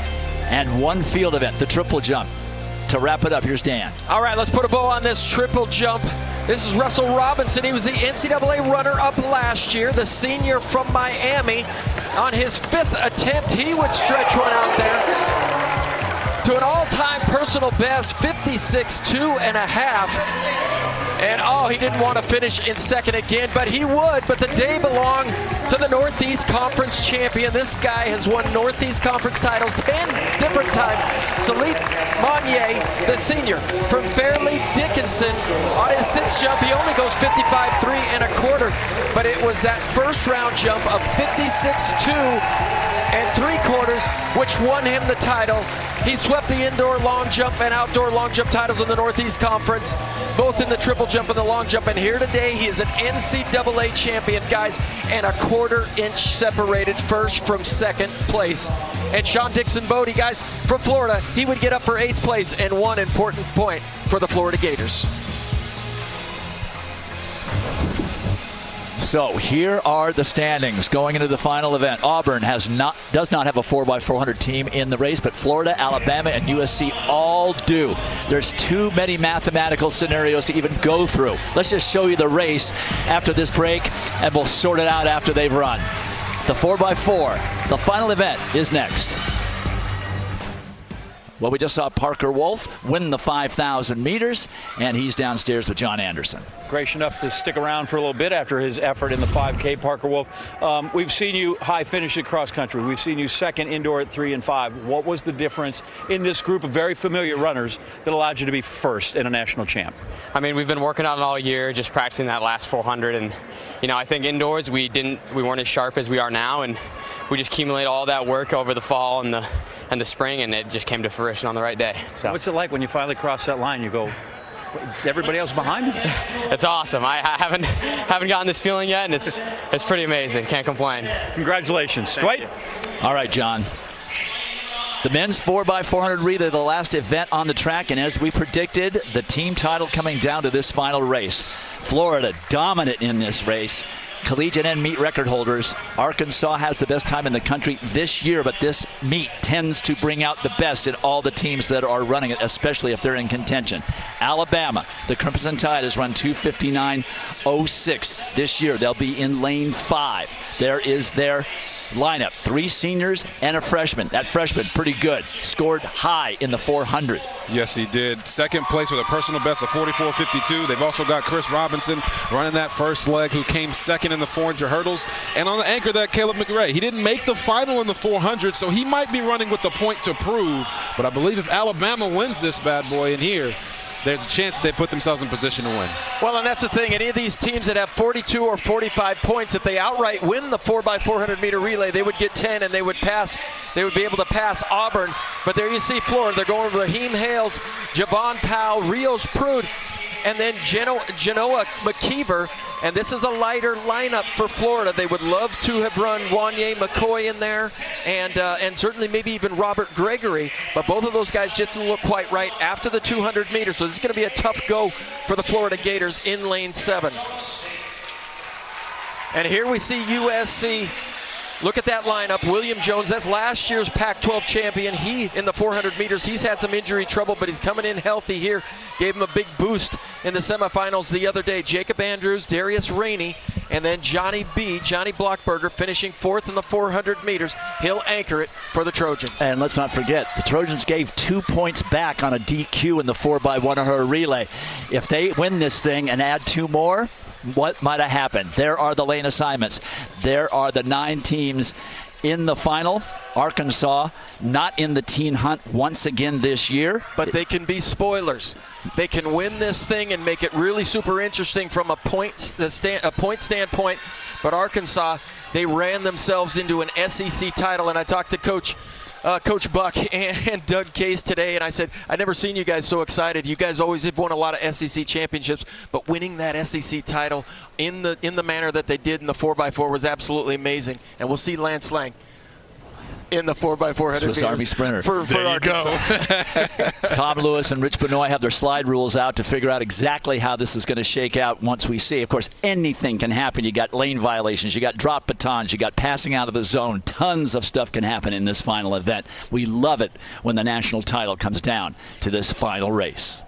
Speaker 2: and 1 field event, the triple jump. To wrap it up, here's Dan.
Speaker 3: All right, let's put a bow on this triple jump. This is Russell Robinson. He was the NCAA runner-up last year, the senior from Miami. On his 5th attempt, he would stretch one out there to an all-time personal best, 50 56.5. And he didn't want to finish in second again, but he would. But the day belonged to the Northeast Conference champion. This guy has won Northeast Conference titles 10 different times. Salif Monnier, the senior from Fairleigh Dickinson, on his sixth jump, he only goes 55.3 1/4, but it was that first round jump of 56.2 3/4, which won him the title. He swept the indoor long jump and outdoor long jump titles in the Northeast Conference, both in the triple jump and the long jump. And here today, he is an NCAA champion, guys, and a 1/4 inch separated first from second place. And Sean Dixon Bodie, guys, from Florida, he would get up for 8th place and one important point for the Florida Gators.
Speaker 2: So here are the standings going into the final event. Auburn does not have a 4x400 team in the race, but Florida, Alabama, and USC all do. There's too many mathematical scenarios to even go through. Let's just show you the race after this break, and we'll sort it out after they've run. The 4x4, the final event is next. Well, we just saw Parker Wolf win the 5,000 meters, and he's downstairs with John Anderson.
Speaker 1: Gracious enough to stick around for a little bit after his effort in the 5K, Parker Wolf. We've seen you high finish at cross country. We've seen you second indoor at 3 and 5. What was the difference in this group of very familiar runners that allowed you to be first in a national champ?
Speaker 12: I mean, we've been working on it all year, just practicing that last 400. And, I think indoors we weren't as sharp as we are now. And we just accumulated all that work over the fall and the spring, and it just came to fruition on the right day. So
Speaker 1: what's it like when you finally cross that line? You go, everybody else behind me?
Speaker 12: It's awesome. I haven't gotten this feeling yet, and it's pretty amazing. Can't complain.
Speaker 1: Congratulations. Dwight?
Speaker 2: All right, John. The men's 4x400 relay, the last event on the track, and as we predicted, the team title coming down to this final race. Florida dominant in this race. Collegiate and meet record holders. Arkansas has the best time in the country this year, but this meet tends to bring out the best in all the teams that are running it, especially if they're in contention. Alabama, the Crimson Tide, has run 2:59.06. This year, they'll be in lane 5. There is their lineup. 3 seniors and a freshman. That freshman, pretty good. Scored high in the 400.
Speaker 4: Yes, he did. Second place with a personal best of 44.52. They've also got Chris Robinson running that first leg, who came second in the 400 hurdles. And on the anchor, that Caleb McRae. He didn't make the final in the 400, so he might be running with the point to prove. But I believe if Alabama wins this bad boy in here, there's a chance they put themselves in position to win.
Speaker 3: Well, and that's the thing. Any of these teams that have 42 or 45 points, if they outright win the 4x400 meter relay, they would get 10 and they would pass. They would be able to pass Auburn. But there you see Florida. They're going with Raheem Hales, Javon Powell, Rios Prude, and then Genoa McKeever. And this is a lighter lineup for Florida. They would love to have run Wanye McCoy in there, and certainly maybe even Robert Gregory. But both of those guys just didn't look quite right after the 200 meters. So this is going to be a tough go for the Florida Gators in lane 7. And here we see USC. Look at that lineup. William Jones, that's last year's Pac-12 champion. He, in the 400 meters, he's had some injury trouble, but he's coming in healthy here. Gave him a big boost in the semifinals the other day. Jacob Andrews, Darius Rainey, and then Johnny Blockberger, finishing 4th in the 400 meters. He'll anchor it for the Trojans.
Speaker 2: And let's not forget, the Trojans gave 2 points back on a DQ in the 4x100 relay. If they win this thing and add 2 more, what might have happened? There are the lane assignments. There are the 9 teams in the final. Arkansas not in the teen hunt once again this year.
Speaker 3: But they can be spoilers. They can win this thing and make it really super interesting from a point standpoint. But Arkansas, they ran themselves into an SEC title. And I talked to Coach Buck and Doug Case today, and I said, I've never seen you guys so excited. You guys always have won a lot of SEC championships, but winning that SEC title in the manner that they did in the 4x4 was absolutely amazing. And we'll see Lance Lang in the 4x400
Speaker 2: Swiss Army Sprinter.
Speaker 3: For Arkansas.
Speaker 2: Tom Lewis and Rich Benoit have their slide rules out to figure out exactly how this is going to shake out once we see. Of course, anything can happen. You got lane violations, you got drop batons, you got passing out of the zone. Tons of stuff can happen in this final event. We love it when the national title comes down to this final race.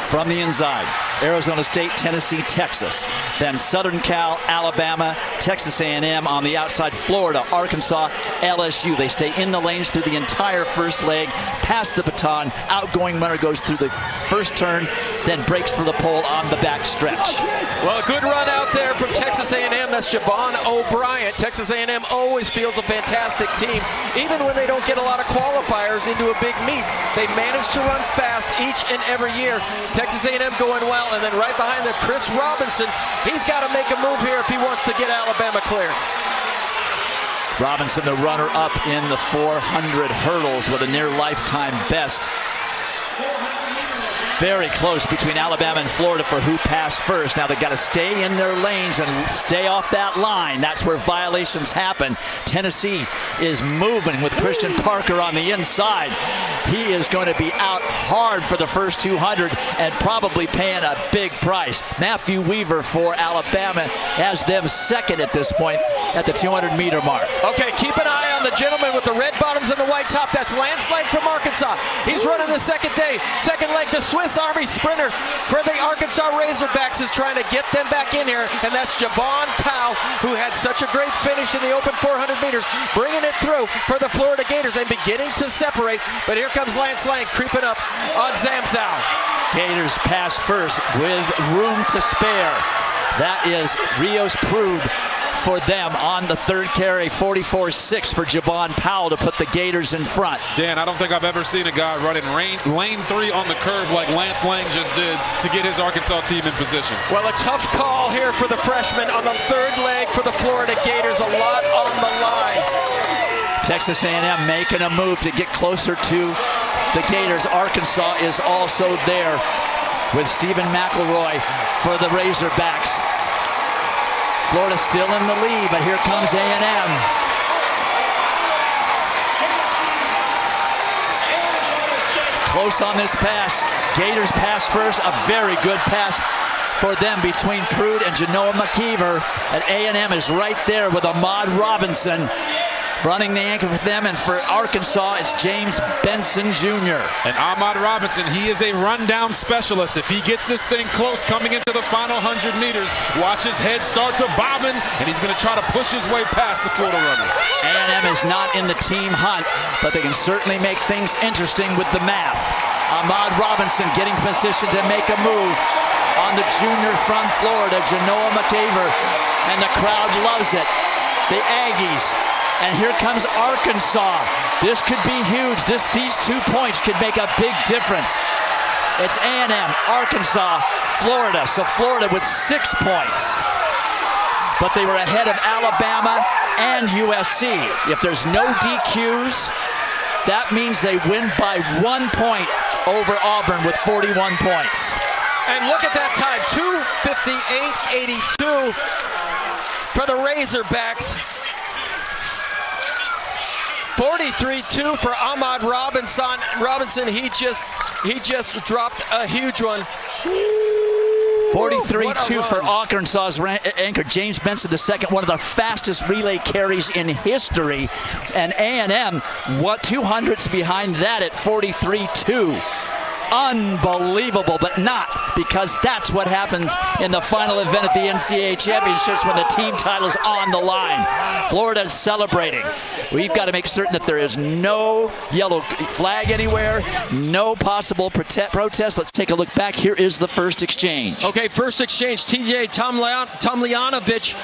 Speaker 2: From the inside, Arizona State, Tennessee, Texas. Then Southern Cal, Alabama, Texas A&M on the outside, Florida, Arkansas, LSU. They stay in the lanes through the entire first leg, pass the baton, outgoing runner goes through the first turn, then breaks for the pole on the back stretch.
Speaker 3: Well, a good run out there from Texas A&M. That's Javon O'Brien. Texas A&M always fields a fantastic team. Even when they don't get a lot of qualifiers into a big meet, they manage to run fast each and every year. Texas A&M going well, and then right behind them, Chris Robinson. He's got to make a move here if he wants to get Alabama clear.
Speaker 2: Robinson, the runner-up in the 400 hurdles with a near lifetime best. Very close between Alabama and Florida for who passed first. Now they've got to stay in their lanes and stay off that line. That's where violations happen. Tennessee is moving with Christian Parker on the inside. He is going to be out hard for the first 200 and probably paying a big price. Matthew Weaver for Alabama has them second at this point at the 200-meter mark.
Speaker 3: Okay, keep an eye on the gentleman with the red bottoms and the white top. That's Lance Lang from Arkansas. He's running the second leg. The Swiss Army sprinter for the Arkansas Razorbacks is trying to get them back in here, and that's Javon Powell, who had such a great finish in the open 400 meters, bringing it through for the Florida Gators and beginning to separate. But here comes Lance Lang creeping up on Zamzow.
Speaker 2: Gators pass first with room to spare. That is Rios Prude for them on the third carry. 44.6 for Javon Powell to put the Gators in front.
Speaker 4: Dan, I don't think I've ever seen a guy running lane 3 on the curve like Lance Lang just did to get his Arkansas team in position.
Speaker 3: Well, a tough call here for the freshman on the third leg for the Florida Gators. A lot on the line.
Speaker 2: Texas A&M making a move to get closer to the Gators. Arkansas is also there with Stephen McElroy for the Razorbacks. Florida still in the lead, but here comes A&M. Close on this pass. Gators pass first. A very good pass for them between Prude and Genoa McKeever. And A&M is right there with Ahmad Robinson running the anchor for them, and for Arkansas, it's James Benson Jr.
Speaker 4: And Ahmad Robinson, he is a rundown specialist. If he gets this thing close coming into the final 100 meters, watch his head start to bobbing, and he's going to try to push his way past the Florida runner.
Speaker 2: A&M is not in the team hunt, but they can certainly make things interesting with the math. Ahmad Robinson getting positioned to make a move on the junior from Florida, Genoa McKeever, and the crowd loves it. The Aggies. And here comes Arkansas. This could be huge. These 2 points could make a big difference. It's A&M, Arkansas, Florida. So Florida with 6 points. But they were ahead of Alabama and USC. If there's no DQs, that means they win by 1 point over Auburn with 41 points.
Speaker 3: And look at that time, 2:58.82 for the Razorbacks. 43-2 for Ahmad Robinson. He just dropped a huge one.
Speaker 2: 43-2 for Arkansas's anchor James Benson II, one of the fastest relay carries in history. And A&M, 200s behind that at 43-2. Unbelievable, but not, because that's what happens in the final event at the NCAA championships when the team title is on the line. Florida is celebrating. We've got to make certain that there is no yellow flag anywhere, no possible protest. Let's take a look back. Here is the first exchange.
Speaker 3: Okay, first exchange. TJ Tomljanovic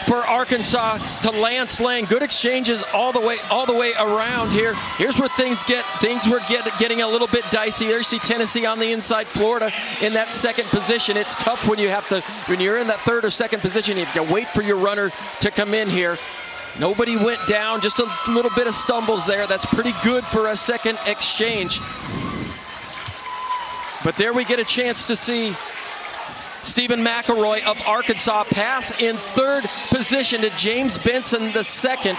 Speaker 3: for Arkansas to Lance Lang. Good exchanges all the way around here. Here's where things were getting a little bit dicey. There you see Tennessee on the inside, Florida in that second position. It's tough when you're in that third or second position. You have to wait for your runner to come in here. Nobody went down, just a little bit of stumbles there. That's pretty good for a second exchange. But there we get a chance to see Stephen McElroy of Arkansas pass in third position to James Benson II.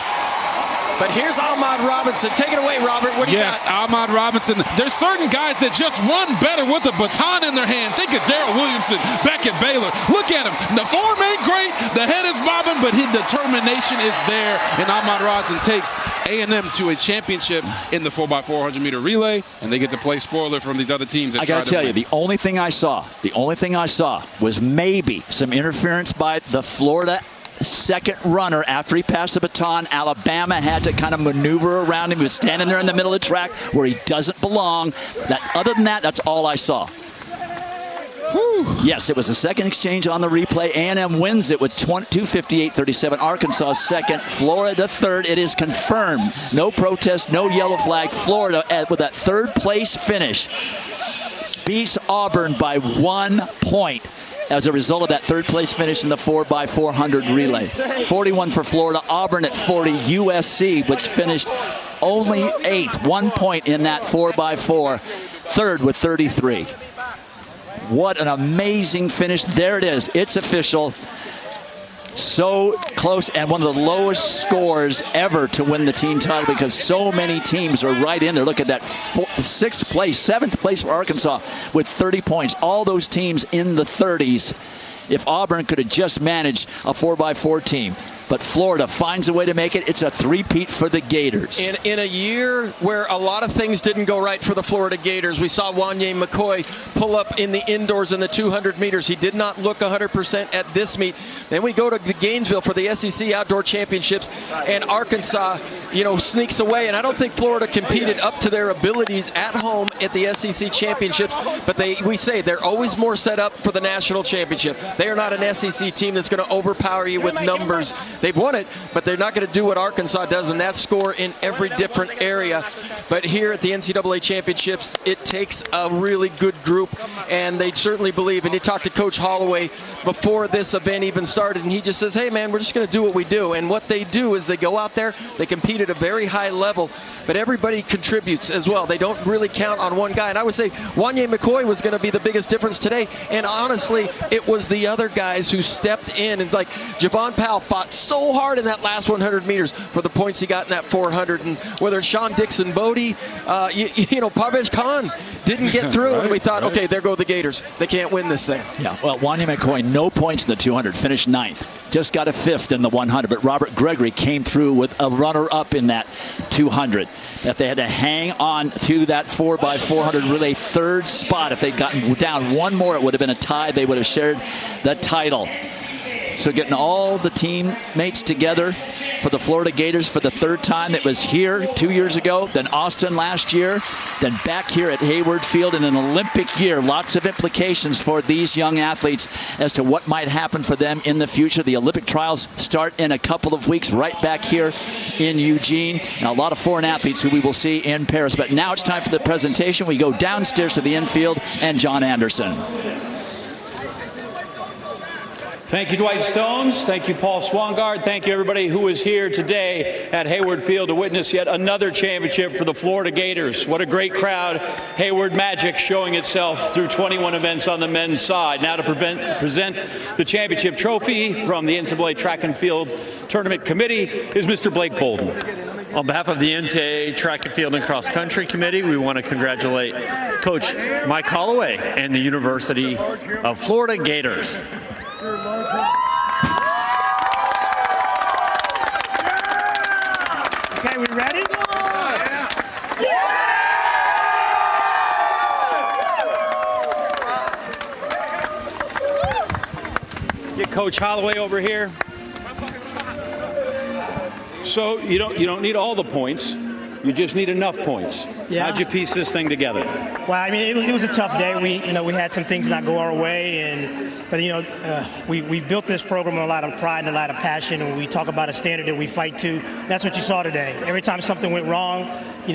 Speaker 3: But here's Ahmad Robinson. Take it away, Robert. What do you got?
Speaker 4: Ahmad Robinson. There's certain guys that just run better with a baton in their hand. Think of Darrell Williamson back at Baylor. Look at him. The form ain't great. The head is bobbing, but his determination is there. And Ahmad Robinson takes A&M to a championship in the 4x400 meter relay, and they get to play spoiler from these other teams.
Speaker 2: I got to tell you, the only thing I saw was maybe some interference by the Florida second runner after he passed the baton. Alabama had to kind of maneuver around him. He was standing there in the middle of the track where he doesn't belong. Other than that, that's all I saw. Whew. Yes, it was the second exchange on the replay. A&M wins it with 258-37. Arkansas second, Florida third. It is confirmed. No protest, no yellow flag. Florida, with that third place finish, beats Auburn by 1 point. As a result of that third place finish in the 4x400 relay. 41 for Florida, Auburn at 40, USC, which finished only 8th, 1 point in that 4x4, third with 33. What an amazing finish. There it is. It's official. So close, and one of the lowest scores ever to win the team title because so many teams are right in there. Look at that, 6th place, 7th place for Arkansas with 30 points. All those teams in the 30s. If Auburn could have just managed a 4x4 team. But Florida finds a way to make it. It's a three-peat for the Gators.
Speaker 3: In a year where a lot of things didn't go right for the Florida Gators, we saw Wanye McCoy pull up in the indoors in the 200 meters. He did not look 100% at this meet. Then we go to the Gainesville for the SEC Outdoor Championships, and Arkansas, sneaks away. And I don't think Florida competed up to their abilities at home at the SEC Championships. But we say they're always more set up for the national championship. They are not an SEC team that's going to overpower you with numbers. They've won it, but they're not going to do what Arkansas does, and that's score in every different area. But here at the NCAA Championships, it takes a really good group, and they certainly believe. And you talked to Coach Holloway before this event even started, and he just says, hey, man, we're just going to do what we do. And what they do is they go out there, they compete at a very high level, but everybody contributes as well. They don't really count on one guy. And I would say Wanye McCoy was going to be the biggest difference today. And honestly, it was the other guys who stepped in. And like Javon Powell fought so hard in that last 100 meters for the points he got in that 400. And whether it's Sean Dixon Bodie, Parvez Khan didn't get through. And we thought, okay, there go the Gators. They can't win this thing.
Speaker 2: Yeah, well, Wanye McCoy, no points in the 200, finished 9th. Just got a 5th in the 100, but Robert Gregory came through with a runner-up in that 200. That they had to hang on to that 4x400 relay 3rd spot. If they'd gotten down one more, it would have been a tie. They would have shared the title. So getting all the teammates together for the Florida Gators for the 3rd time. It was here 2 years ago, then Austin last year, then back here at Hayward Field in an Olympic year. Lots of implications for these young athletes as to what might happen for them in the future. The Olympic trials start in a couple of weeks right back here in Eugene. Now, a lot of foreign athletes who we will see in Paris. But now it's time for the presentation. We go downstairs to the infield and John Anderson.
Speaker 1: Thank you, Dwight Stones. Thank you, Paul Swangard. Thank you, everybody who is here today at Hayward Field to witness yet another championship for the Florida Gators. What a great crowd. Hayward magic showing itself through 21 events on the men's side. Now to present the championship trophy from the NCAA Track and Field Tournament Committee is Mr. Blake Bolden.
Speaker 13: On behalf of the NCAA Track and Field and Cross Country Committee, we want to congratulate Coach Mike Holloway and the University of Florida Gators.
Speaker 14: Okay, we ready?
Speaker 1: Get Coach Holloway over here. So you don't need all the points. You just need enough points.
Speaker 14: Yeah.
Speaker 1: How'd you piece this thing together?
Speaker 14: Well, I mean, it was a tough day. We had some things not go our way, but we built this program with a lot of pride and a lot of passion, and we talk about a standard that we fight to. That's what you saw today. Every time something went wrong,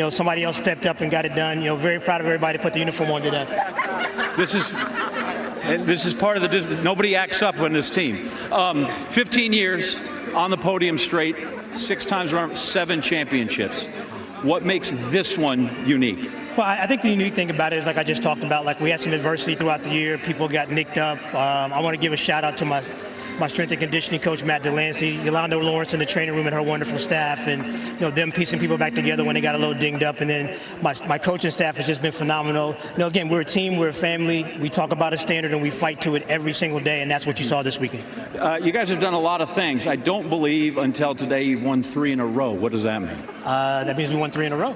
Speaker 14: somebody else stepped up and got it done. Very proud of everybody to put the uniform on today.
Speaker 1: This is part of the nobody acts up on this team. 15 years on the podium straight, 6 times around, 7 championships. What makes this one unique?
Speaker 14: Well, I think the unique thing about it is, like I just talked about, like we had some adversity throughout the year. People got nicked up. I want to give a shout out to my strength and conditioning coach, Matt Delancey, Yolanda Lawrence in the training room and her wonderful staff, and them piecing people back together when they got a little dinged up. And then my coaching staff has just been phenomenal. Again, we're a team, we're a family. We talk about a standard and we fight to it every single day, and that's what you saw this weekend.
Speaker 15: You guys have done a lot of things. I don't believe until today you've won 3 in a row. What does that mean?
Speaker 14: That means we won 3 in a row.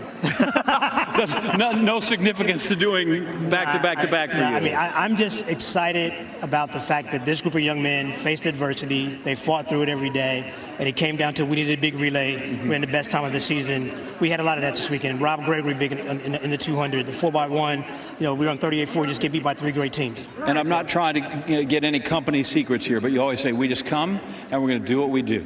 Speaker 15: That's no significance to doing back to back for you.
Speaker 14: I mean, I'm just excited about the fact that this group of young men faced adversity. They fought through it every day, and it came down to we needed a big relay. We're in the best time of the season. We had a lot of that this weekend. Rob Gregory big in the 200, the 4x1. We were on 38-4, just get beat by 3 great teams.
Speaker 15: And I'm not trying to get any company secrets here, but you always say we just come and we're going to do what we do.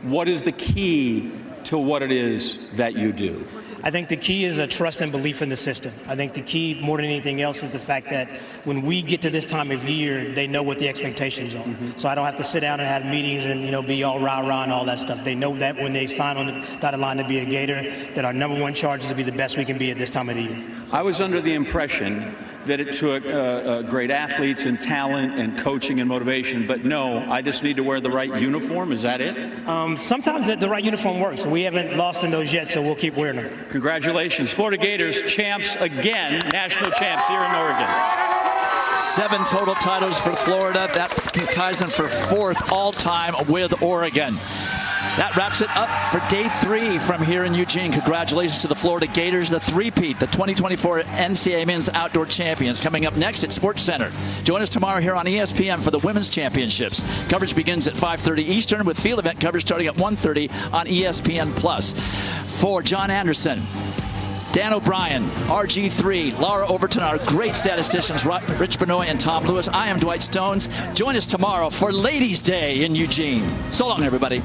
Speaker 15: What is the key to what it is that you do?
Speaker 14: I think the key is a trust and belief in the system. I think the key, more than anything else, is the fact that when we get to this time of year, they know what the expectations are. So I don't have to sit down and have meetings and be all rah-rah and all that stuff. They know that when they sign on the dotted line to be a Gator, that our number one charge is to be the best we can be at this time of the year.
Speaker 15: I was under the impression that it took great athletes and talent and coaching and motivation, but no, I just need to wear the right uniform. Is that it?
Speaker 14: Sometimes the right uniform works. We haven't lost in those yet, so we'll keep wearing them.
Speaker 15: Congratulations. Florida Gators champs again, national champs here in Oregon.
Speaker 2: 7 total titles for Florida. That ties them for 4th all-time with Oregon. That wraps it up for day 3 from here in Eugene. Congratulations to the Florida Gators, the three-peat, the 2024 NCAA Men's Outdoor Champions. Coming up next at Sports Center. Join us tomorrow here on ESPN for the Women's Championships. Coverage begins at 5:30 Eastern with field event coverage starting at 1:30 on ESPN+. For John Anderson, Dan O'Brien, RG3, Laura Overton, our great statisticians, Rich Benoit and Tom Lewis. I am Dwight Stones. Join us tomorrow for Ladies' Day in Eugene. So long, everybody.